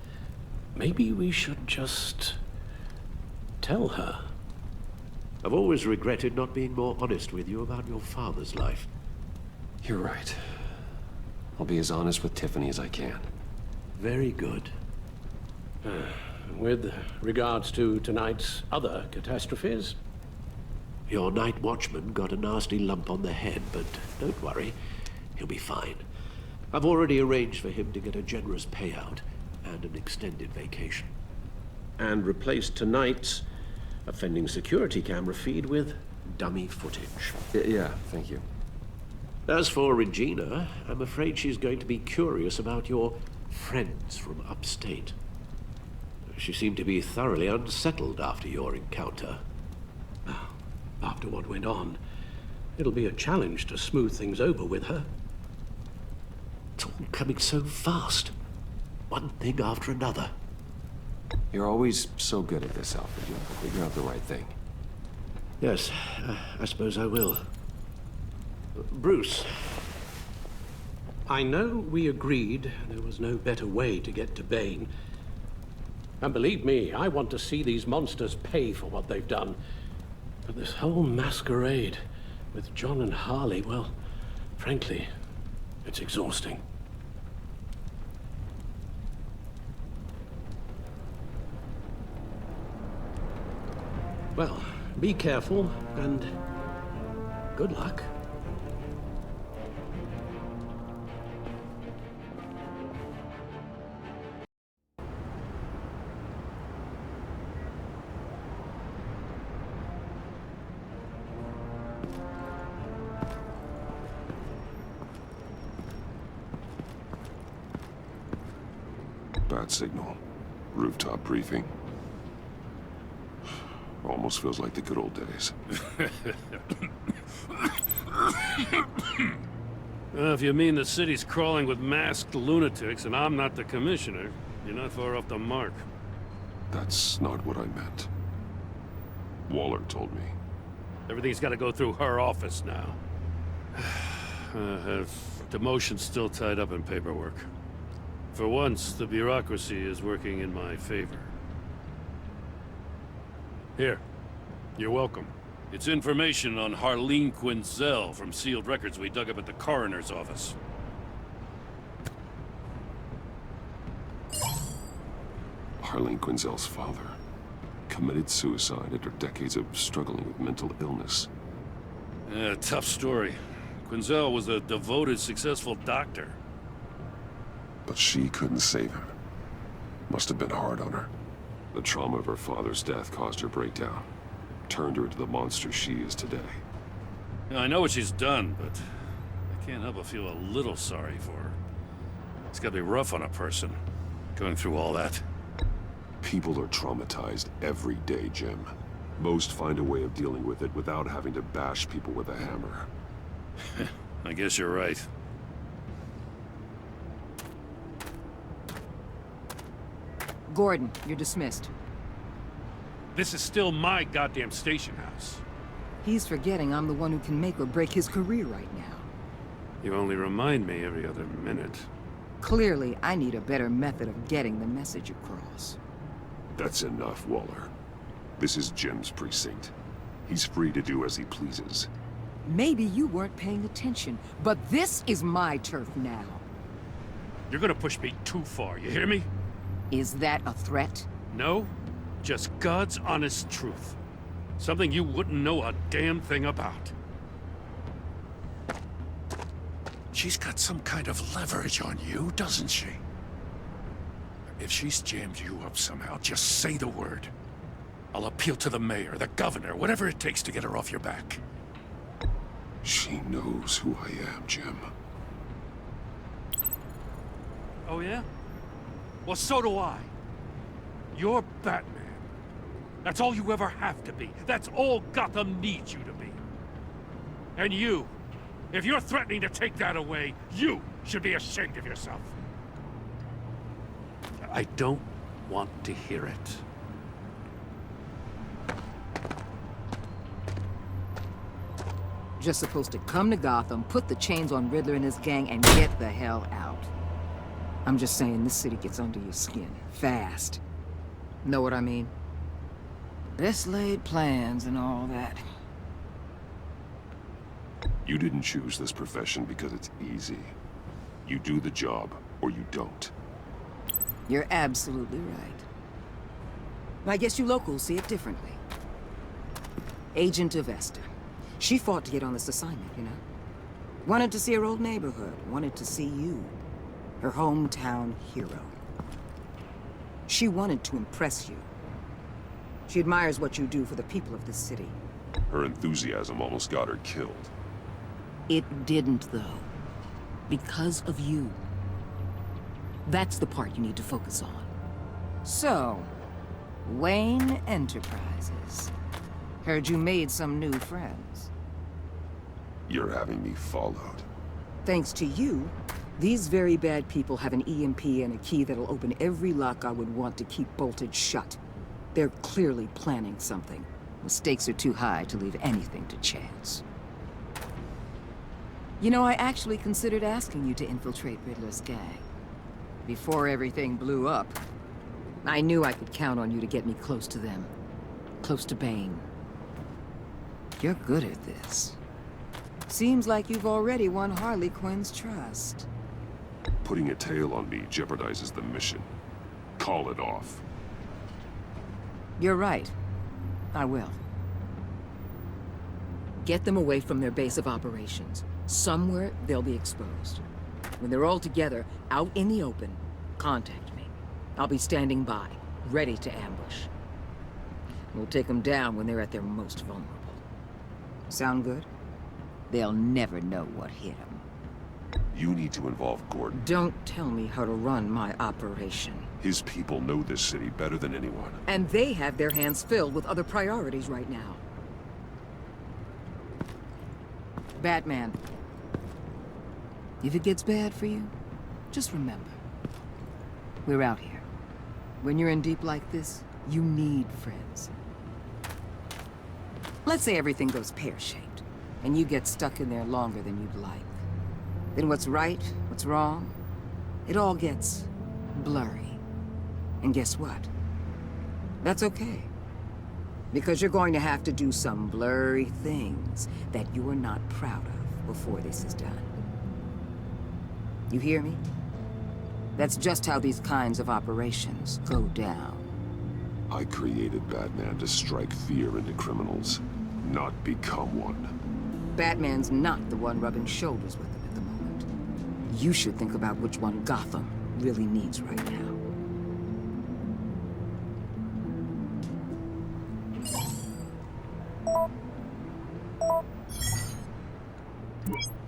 Maybe we should just tell her. I've always regretted not being more honest with you about your father's life. You're right. I'll be as honest with Tiffany as I can. Very good. With regards to tonight's other catastrophes? Your night watchman got a nasty lump on the head, but don't worry. He'll be fine. I've already arranged for him to get a generous payout and an extended vacation. And replaced tonight's offending security camera feed with dummy footage. Yeah, thank you. As for Regina, I'm afraid she's going to be curious about your friends from upstate. She seemed to be thoroughly unsettled after your encounter. After what went on, it'll be a challenge to smooth things over with her. It's all coming so fast. One thing after another. You're always so good at this, Alfred. You'll figure out the right thing. Yes, I suppose I will. Bruce. I know we agreed there was no better way to get to Bane. And believe me, I want to see these monsters pay for what they've done. But this whole masquerade with John and Harley, well, frankly, it's exhausting. Well, be careful and good luck. Bad signal. Rooftop briefing. Almost feels like the good old days. If you mean the city's crawling with masked lunatics and I'm not the commissioner, you're not far off the mark. That's not what I meant. Waller told me. Everything's got to go through her office now. Demotion's still tied up in paperwork. For once, the bureaucracy is working in my favor. Here. You're welcome. It's information on Harleen Quinzel from sealed records we dug up at the coroner's office. Harleen Quinzel's father committed suicide after decades of struggling with mental illness. Yeah, tough story. Quinzel was a devoted, successful doctor. But she couldn't save him. Must have been hard on her. The trauma of her father's death caused her breakdown. Turned her into the monster she is today. Yeah, I know what she's done, but I can't help but feel a little sorry for her. It's gotta be rough on a person, going through all that. People are traumatized every day, Jim. Most find a way of dealing with it without having to bash people with a hammer. I guess you're right. Gordon, you're dismissed. This is still my goddamn station house. He's forgetting I'm the one who can make or break his career right now. You only remind me every other minute. Clearly, I need a better method of getting the message across. That's enough, Waller. This is Jim's precinct. He's free to do as he pleases. Maybe you weren't paying attention, but this is my turf now. You're gonna push me too far, you hear me? Is that a threat? No, just God's honest truth. Something you wouldn't know a damn thing about. She's got some kind of leverage on you, doesn't she? If she's jammed you up somehow, just say the word. I'll appeal to the mayor, the governor, whatever it takes to get her off your back. She knows who I am, Jim. Oh yeah? Well, so do I. You're Batman. That's all you ever have to be. That's all Gotham needs you to be. And you, if you're threatening to take that away, you should be ashamed of yourself. I don't want to hear it. Just supposed to come to Gotham, put the chains on Riddler and his gang, and get the hell out. I'm just saying, this city gets under your skin. Fast. Know what I mean? Best laid plans and all that. You didn't choose this profession because it's easy. You do the job, or you don't. You're absolutely right. I guess you locals see it differently. Agent Avesta. She fought to get on this assignment, you know? Wanted to see her old neighborhood. Wanted to see you. Her hometown hero. She wanted to impress you. She admires what you do for the people of this city. Her enthusiasm almost got her killed. It didn't, though. Because of you. That's the part you need to focus on. So, Wayne Enterprises. Heard you made some new friends. You're having me followed. Thanks to you, these very bad people have an EMP and a key that'll open every lock I would want to keep bolted shut. They're clearly planning something. The stakes are too high to leave anything to chance. You know, I actually considered asking you to infiltrate Riddler's gang. Before everything blew up, I knew I could count on you to get me close to them. Close to Bane. You're good at this. Seems like you've already won Harley Quinn's trust. Putting a tail on me jeopardizes the mission. Call it off. You're right. I will. Get them away from their base of operations. Somewhere they'll be exposed. When they're all together, out in the open, contact me. I'll be standing by, ready to ambush. We'll take them down when they're at their most vulnerable. Sound good? They'll never know what hit them. You need to involve Gordon. Don't tell me how to run my operation. His people know this city better than anyone. And they have their hands filled with other priorities right now. If it gets bad for you, just remember, we're out here. When you're in deep like this, you need friends. Let's say everything goes pear-shaped, and you get stuck in there longer than you'd like. Then what's right, what's wrong, it all gets blurry. And guess what? That's okay. Because you're going to have to do some blurry things that you are not proud of before this is done. You hear me? That's just how these kinds of operations go down. I created Batman to strike fear into criminals, not become one. Batman's not the one rubbing shoulders with him at the moment. You should think about which one Gotham really needs right now.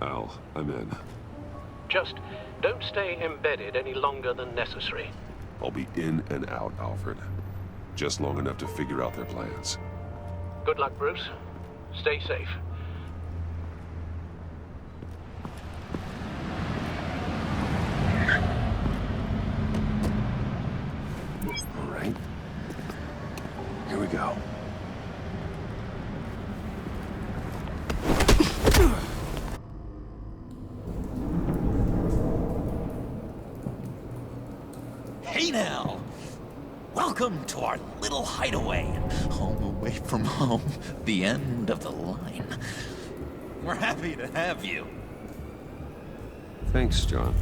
Al, I'm in. Just don't stay embedded any longer than necessary. I'll be in and out, Alfred. Just long enough to figure out their plans. Good luck, Bruce. Stay safe. All right. Here we go. Hey now! Welcome to our little hideaway. Home away from home. The end of the line. We're happy to have you. Thanks, John.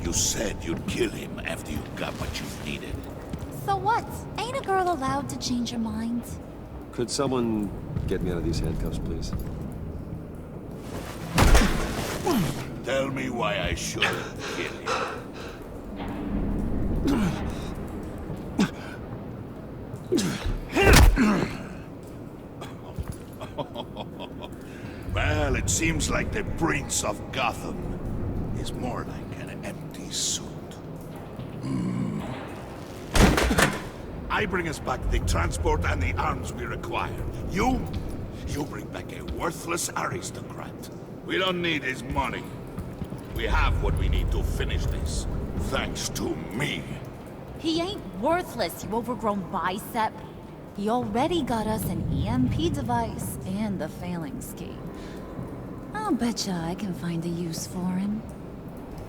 You said you'd kill him after you got what you needed. So what? Ain't a girl allowed to change her mind? Could someone get me out of these handcuffs, please? Tell me why I should kill him. Well, it seems like the Prince of Gotham is more like an empty suit. I bring us back the transport and the arms we require. You bring back a worthless aristocrat. We don't need his money. We have what we need to finish this, thanks to me. He ain't worthless, you overgrown bicep. He already got us an EMP device and the Phalanx key. I'll betcha I can find a use for him.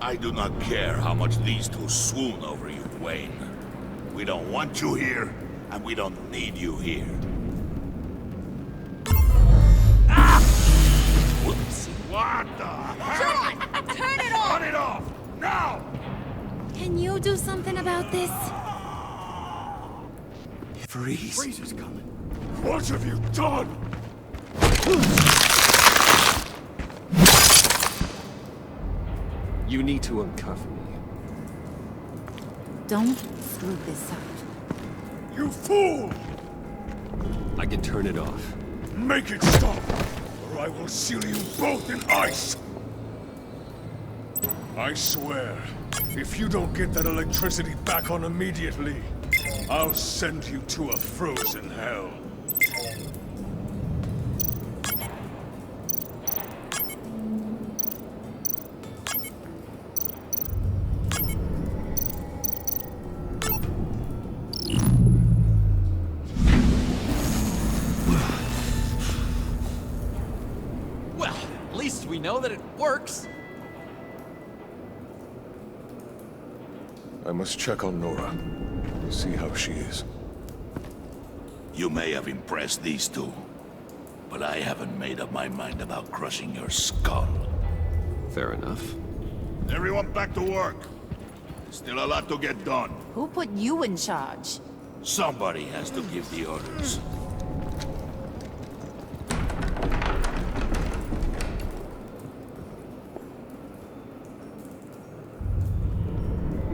I do not care how much these two swoon over you, Wayne. We don't want you here, and we don't need you here. Ah! Whoopsie. What the heck? John! Turn it off! Turn it off! Now! Can you do something about this? Freeze. Freeze is coming. What have you done? You need to uncuff me. Don't screw this up. You fool! I can turn it off. Make it stop, or I will seal you both in ice! I swear, if you don't get that electricity back on immediately, I'll send you to a frozen hell. Well, at least we know that it works. I must check on Nora. See how she is. You may have impressed these two, but I haven't made up my mind about crushing your skull. Fair enough. Everyone back to work. There's still a lot to get done. Who put you in charge? Somebody has to give the orders.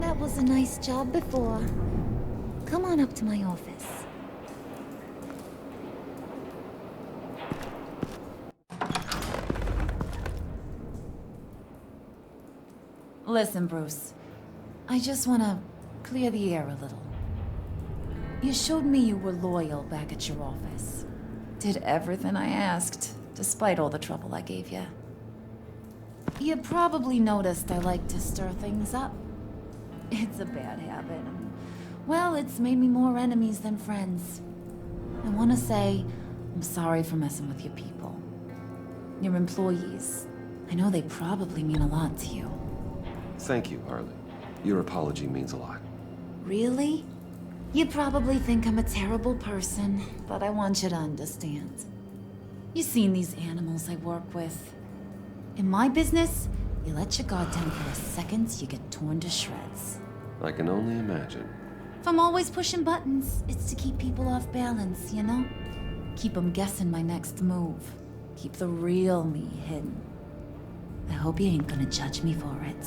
That was a nice job before. Come on up to my office. Listen, Bruce. I just want to clear the air a little. You showed me you were loyal back at your office. Did everything I asked, despite all the trouble I gave you. You probably noticed I like to stir things up. It's a bad habit. Well, it's made me more enemies than friends. I want to say I'm sorry for messing with your people. Your employees. I know they probably mean a lot to you. Thank you, Harley. Your apology means a lot. Really? You probably think I'm a terrible person, but I want you to understand. You've seen these animals I work with. In my business, you let your guard down for a second, you get torn to shreds. I can only imagine. If I'm always pushing buttons, it's to keep people off balance, you know? Keep them guessing my next move. Keep the real me hidden. I hope you ain't gonna judge me for it.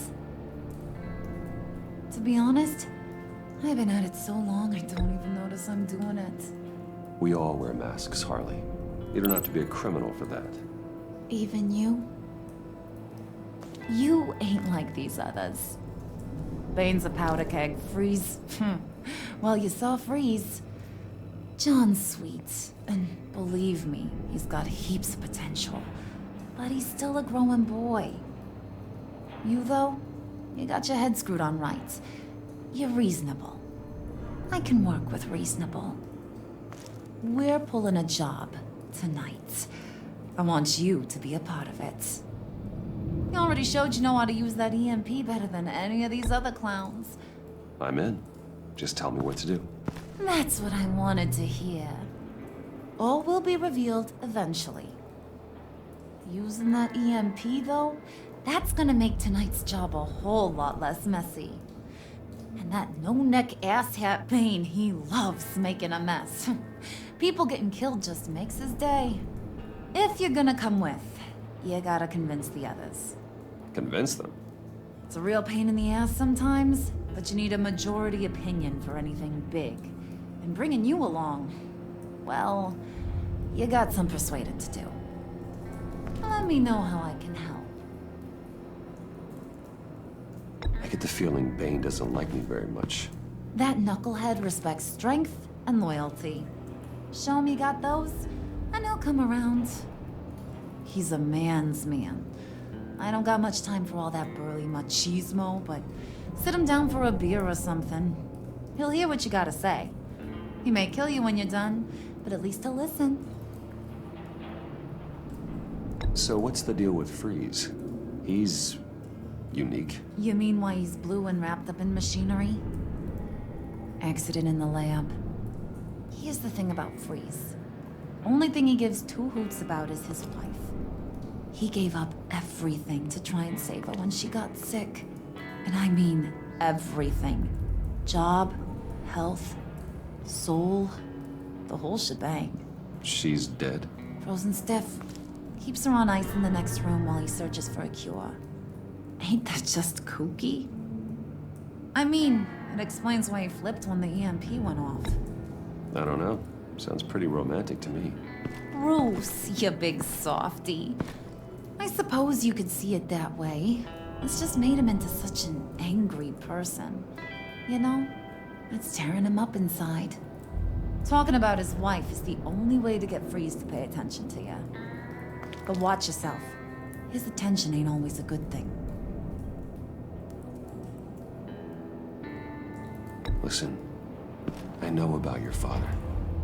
To be honest, I've been at it so long I don't even notice I'm doing it. We all wear masks, Harley. You don't have to be a criminal for that. Even you? You ain't like these others. Bane's a powder keg. Freeze. Well, you saw Freeze. John's sweet, and believe me, he's got heaps of potential. But he's still a growing boy. You, though, you got your head screwed on right. You're reasonable. I can work with reasonable. We're pulling a job tonight. I want you to be a part of it. You already showed you know how to use that EMP better than any of these other clowns. I'm in. Just tell me what to do. That's what I wanted to hear. All will be revealed eventually. Using that EMP, though, that's gonna make tonight's job a whole lot less messy. And that no-neck asshat Bane, he loves making a mess. People getting killed just makes his day. If you're gonna come with, you gotta convince the others. Convince them? It's a real pain in the ass sometimes, but you need a majority opinion for anything big. And bringing you along, well, you got some persuading to do. Let me know how I can help. I get the feeling Bane doesn't like me very much. That knucklehead respects strength and loyalty. Show him you got those, and he'll come around. He's a man's man. I don't got much time for all that burly machismo, but sit him down for a beer or something. He'll hear what you gotta say. He may kill you when you're done, but at least he'll listen. So what's the deal with Freeze? He's unique. You mean why he's blue and wrapped up in machinery? Accident in the lab. Here's the thing about Freeze. Only thing he gives two hoots about is his wife. He gave up everything to try and save her when she got sick. And I mean everything. Job, health, soul, the whole shebang. She's dead? Frozen stiff. Keeps her on ice in the next room while he searches for a cure. Ain't that just kooky? I mean, it explains why he flipped when the EMP went off. I don't know. Sounds pretty romantic to me. Bruce, you big softy. I suppose you could see it that way. It's just made him into such an angry person. You know, it's tearing him up inside. Talking about his wife is the only way to get Freeze to pay attention to you. But watch yourself. His attention ain't always a good thing. Listen, I know about your father.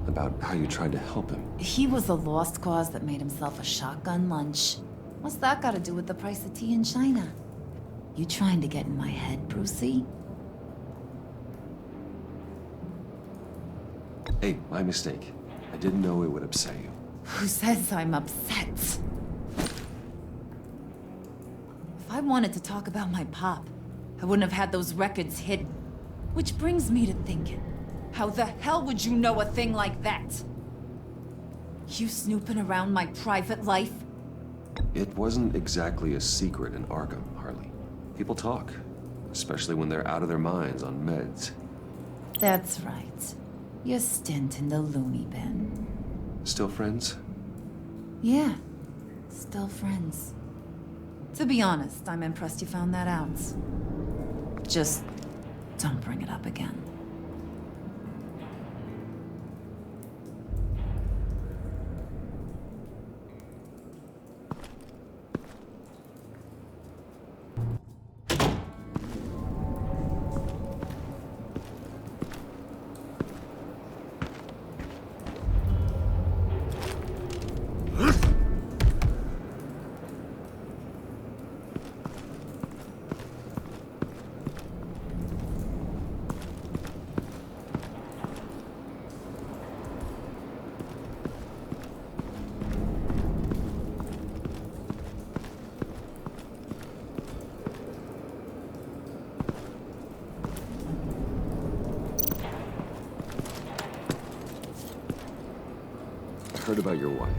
About how you tried to help him. He was a lost cause that made himself a shotgun lunch. What's that got to do with the price of tea in China? You trying to get in my head, Brucey? Hey, my mistake. I didn't know it would upset you. Who says I'm upset? If I wanted to talk about my pop, I wouldn't have had those records hidden. Which brings me to thinking, how the hell would you know a thing like that? You snooping around my private life? It wasn't exactly a secret in Arkham, Harley. People talk, especially when they're out of their minds on meds. That's right. Your stint in the loony bin. Still friends? Yeah, still friends. To be honest, I'm impressed you found that out. Just don't bring it up again. about your wife.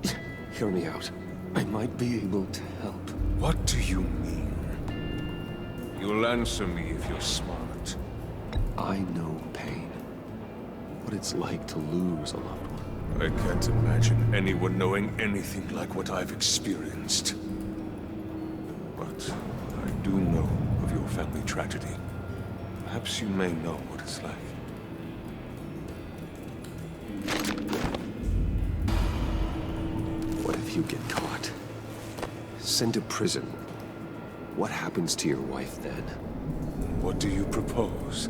And hear me out. I might be able to help. What do you mean? You'll answer me if you're smart. I know pain. What it's like to lose a loved one. I can't imagine anyone knowing anything like what I've experienced. But I do know of your family tragedy. Perhaps you may know what it's like. What if you get caught? Sent to prison. What happens to your wife then? What do you propose?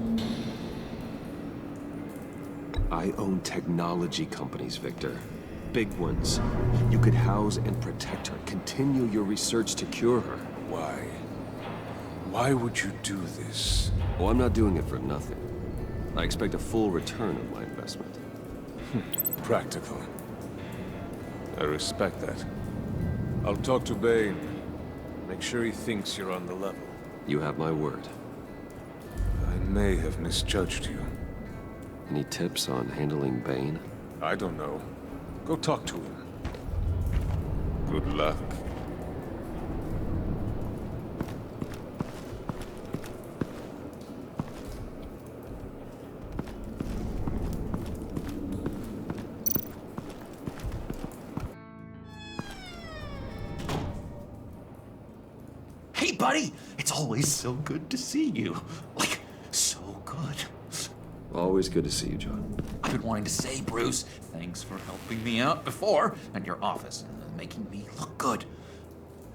I own technology companies, Victor. Big ones. You could house and protect her. Continue your research to cure her. Why? Why would you do this? Well, I'm not doing it for nothing. I expect a full return on my investment. Practical. I respect that. I'll talk to Bane. Make sure he thinks you're on the level. You have my word. I may have misjudged you. Any tips on handling Bane? I don't know. Go talk to him. Good luck. Hey, buddy! It's always so good to see you. Like, so good. Always good to see you, John. I've been wanting to say, Bruce, thanks for helping me out before, and your office, making me look good.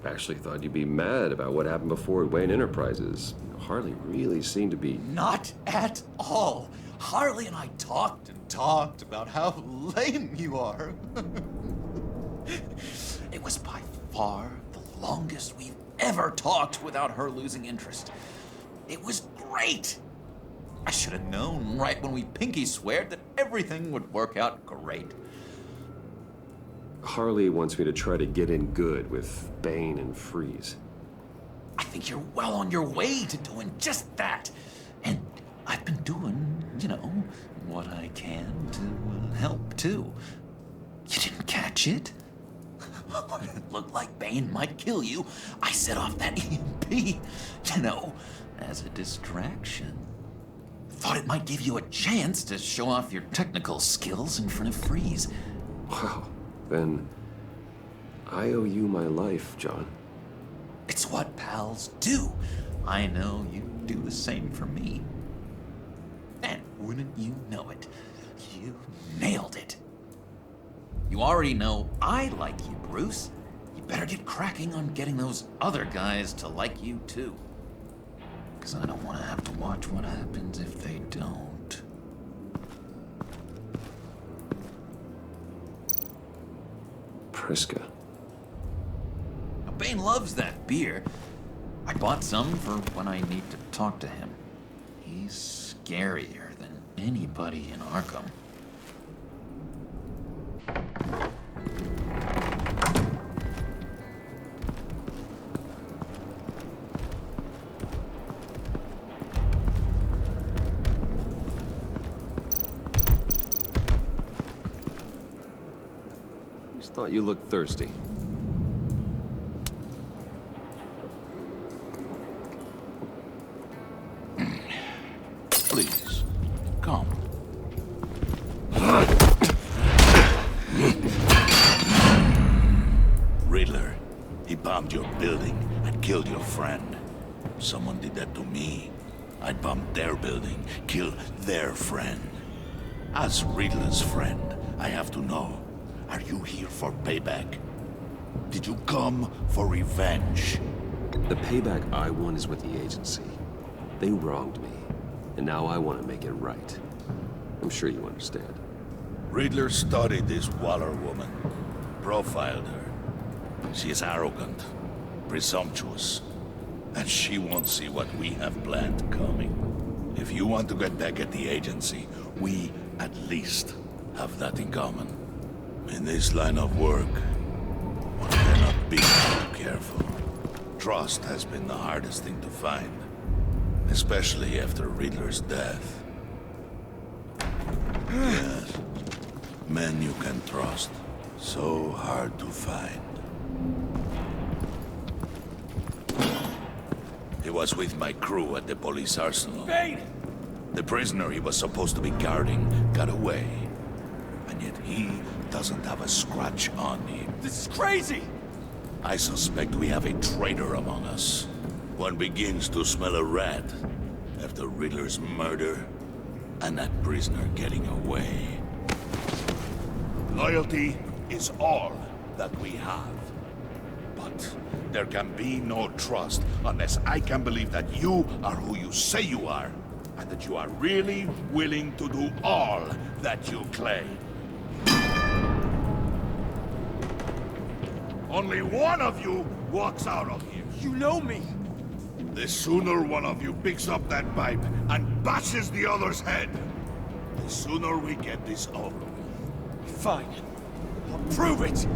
I actually thought you'd be mad about what happened before at Wayne Enterprises. Harley really seemed to be... Not at all. Harley and I talked and talked about how lame you are. It was by far the longest we've ever talked without her losing interest. It was great. I should have known right when we pinky sweared that everything would work out great. Harley wants me to try to get in good with Bane and Freeze. I think you're well on your way to doing just that. And I've been doing, what I can to help, too. You didn't catch it? When it looked like Bane might kill you, I set off that EMP, as a distraction. Thought it might give you a chance to show off your technical skills in front of Freeze. Wow, then I owe you my life, John. It's what pals do. I know you do the same for me. And wouldn't you know it, you nailed it. You already know I like you, Bruce. You better get cracking on getting those other guys to like you, too. Because I don't want to have to watch what happens if they don't. Priska. Now, Bane loves that beer. I bought some for when I need to talk to him. He's scarier than anybody in Arkham. Thought you looked thirsty. Please, come. Riddler, he bombed your building and killed your friend. Someone did that to me. I'd bomb their building, kill their friend. As Riddler's friend, I have to know. Are you here for payback? Did you come for revenge? The payback I want is with the agency. They wronged me, and now I want to make it right. I'm sure you understand. Riddler studied this Waller woman, profiled her. She is arrogant, presumptuous, and she won't see what we have planned coming. If you want to get back at the agency, we at least have that in common. In this line of work, one cannot be too careful. Trust has been the hardest thing to find, especially after Riddler's death. Yes. Men you can trust. So hard to find. He was with my crew at the police arsenal. Bane! The prisoner he was supposed to be guarding got away. And yet he doesn't have a scratch on him. This is crazy! I suspect we have a traitor among us. One begins to smell a rat after Riddler's murder and that prisoner getting away. Loyalty is all that we have. But there can be no trust unless I can believe that you are who you say you are, and that you are really willing to do all that you claim. Only one of you walks out of here. You know me! The sooner one of you picks up that pipe and bashes the other's head, the sooner we get this over with. Fine. I'll prove it!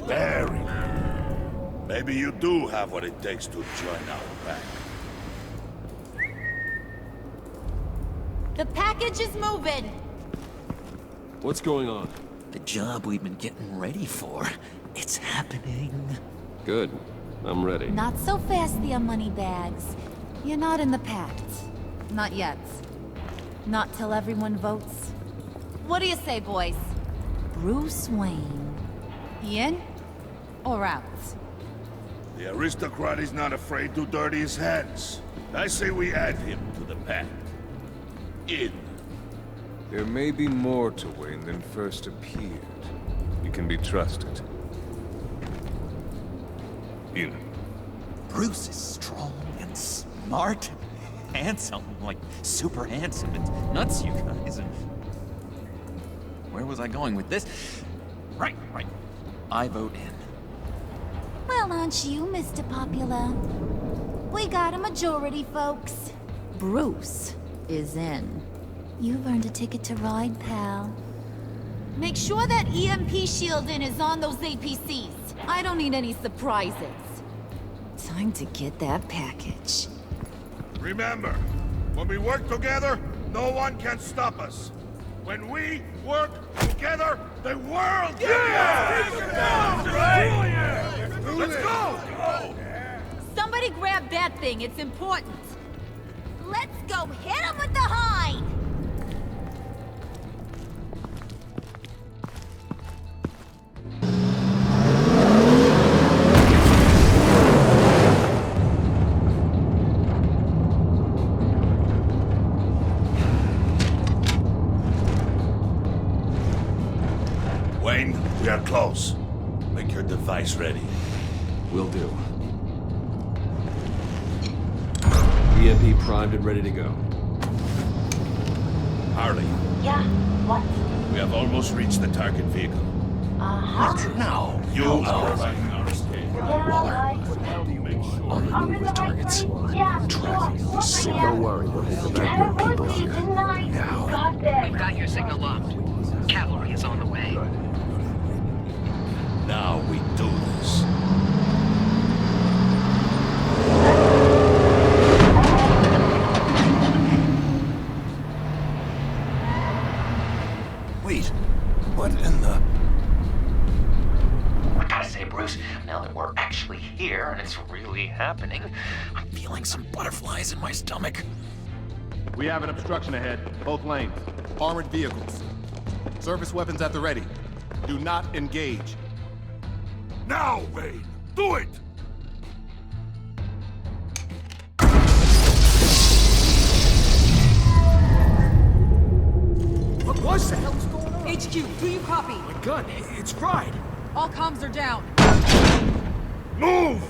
Very. Maybe you do have what it takes to join our pack. The package is moving. What's going on? The job we've been getting ready for. It's happening. Good. I'm ready. Not so fast, the money bags. You're not in the Pact. Not yet. Not till everyone votes. What do you say, boys? Bruce Wayne. He in or out? The aristocrat is not afraid to dirty his hands. I say we add him to the pack. In. There may be more to Wayne than first appeared. You can be trusted. In. Bruce is strong and smart, handsome, like super handsome. It's nuts, you guys. And where was I going with this? Right. I vote in. Well, aren't you, Mr. Popular? We got a majority, folks. Bruce is in. You've earned a ticket to ride, pal. Make sure that EMP shielding is on those APCs. I don't need any surprises. Time to get that package. Remember, when we work together, no one can stop us. When we work together, the world can Let's go! Somebody grab that thing, it's important. Let's go hit him with the hide! Wayne, we are close. Make your device ready. Will do. EMP primed and ready to go. Harley. Yeah, what? We have almost reached the target vehicle. What now? You are fighting our escape. How do you make sure? On the move with targets. Tracking the signal. Don't worry, we'll hit the back door people here. Now. We've got your signal locked. Cavalry is on the way. Now we do this. Wait, what in the... I gotta say, Bruce, now that we're actually here and it's really happening, I'm feeling some butterflies in my stomach. We have an obstruction ahead, both lanes. Armored vehicles. Service weapons at the ready. Do not engage. Now, Wayne! Do it! What the hell is going on? HQ, do you copy? My gun, it's fried. All comms are down. Move!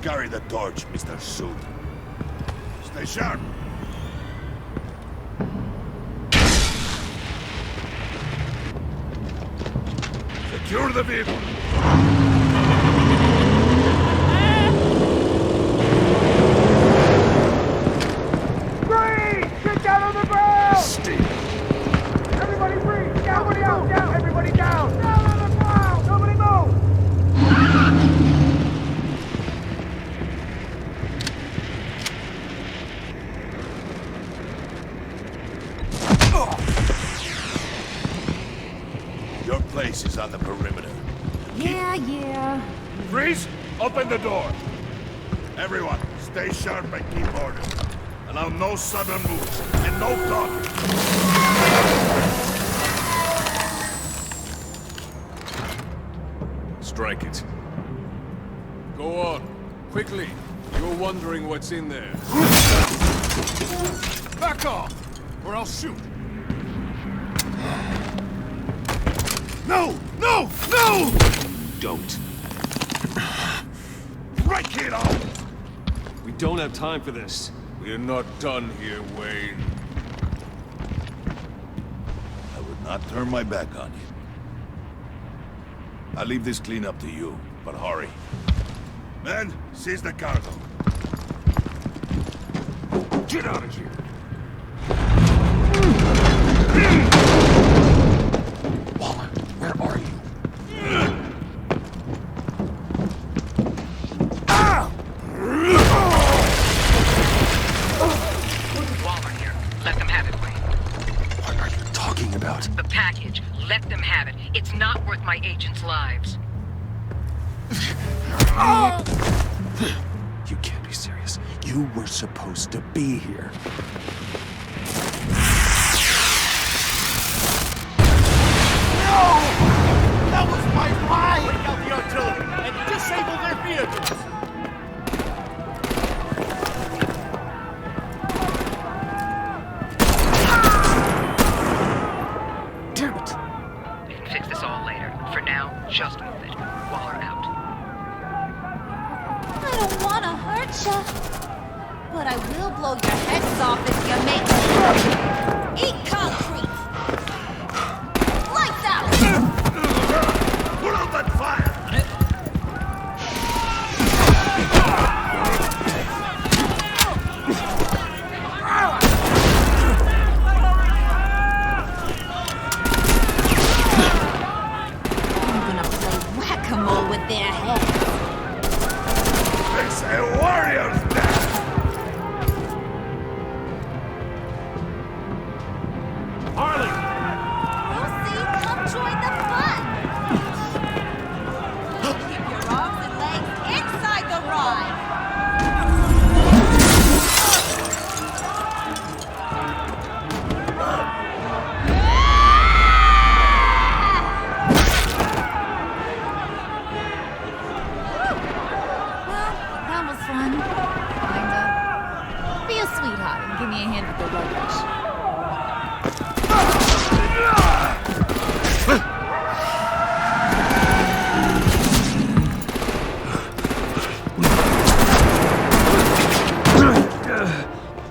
Carry the torch, Mr. Suit. Stay sharp. Secure the vehicle. Freeze! Get down on the ground! Steve. Everybody freeze! Everybody out! Down! Everybody down! Down on the ground! Nobody move! Your place is on the perimeter. Yeah. Freeze! Open the door. Everyone, stay sharp and keep order. Allow no sudden moves and no talking. Strike it. Go on. Quickly. You're wondering what's in there. Back off, or I'll shoot. No! No! No! Don't. Right, kiddo! We don't have time for this. We're not done here, Wayne. I would not turn my back on you. I'll leave this cleanup to you, but hurry. Men, seize the cargo. Get out of here! Waller, where are you? Waller here. Let them have it, Wayne. What are you talking about? The package. Let them have it. It's not worth my agents' lives. You can't be serious. You were supposed to be here. That was my right! Break out the artillery and disable their vehicles! Damn it! We can fix this all later. For now, just move it. Waller out. I don't want to hurt ya, but I will blow your heads off if you make me. Eat concrete! Lights out! Put out that fire! I'm gonna play whack-a-mole with their heads. It's a warrior's death! Harley! Lucy, come join the fun! Keep your arms and legs inside the ride! Well, that was fun. Kinda. Be a sweetheart and give me a hand with the luggage.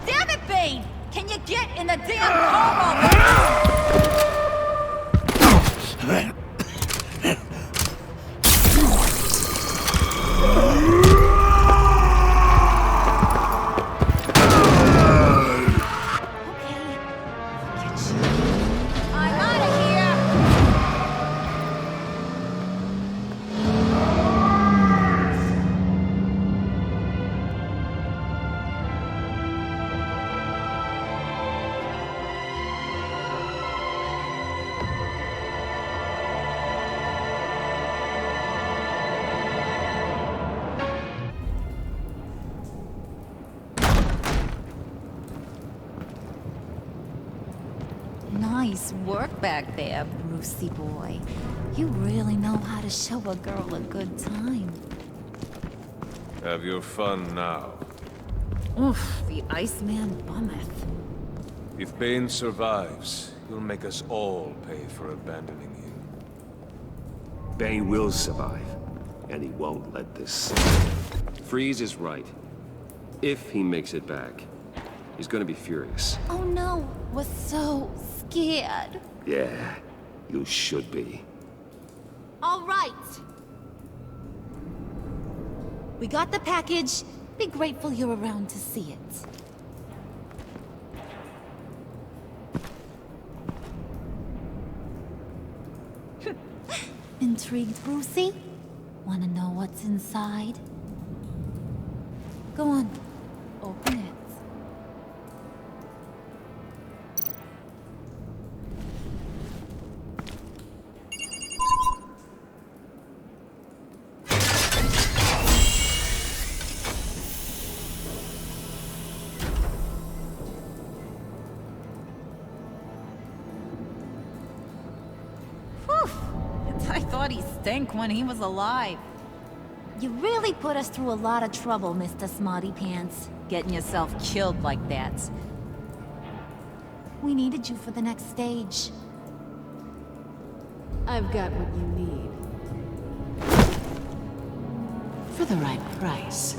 Damn it, Bane! Can you get in the damn car I'm out of here! Nice work back there, Brucey boy. You really know how to show a girl a good time. Have your fun now. Oof, the Iceman bummeth. If Bane survives, he'll make us all pay for abandoning him. Bane will survive, and he won't let this slide. Freeze is right. If he makes it back, he's gonna be furious. Oh no, was so scared. Yeah, you should be. I'll right. We got the package. Be grateful you're around to see it. Intrigued, Brucey? Wanna know what's inside? Go on. Open it. I thought he stank when he was alive. You really put us through a lot of trouble, Mr. Smarty Pants. Getting yourself killed like that. We needed you for the next stage. I've got what you need. For the right price.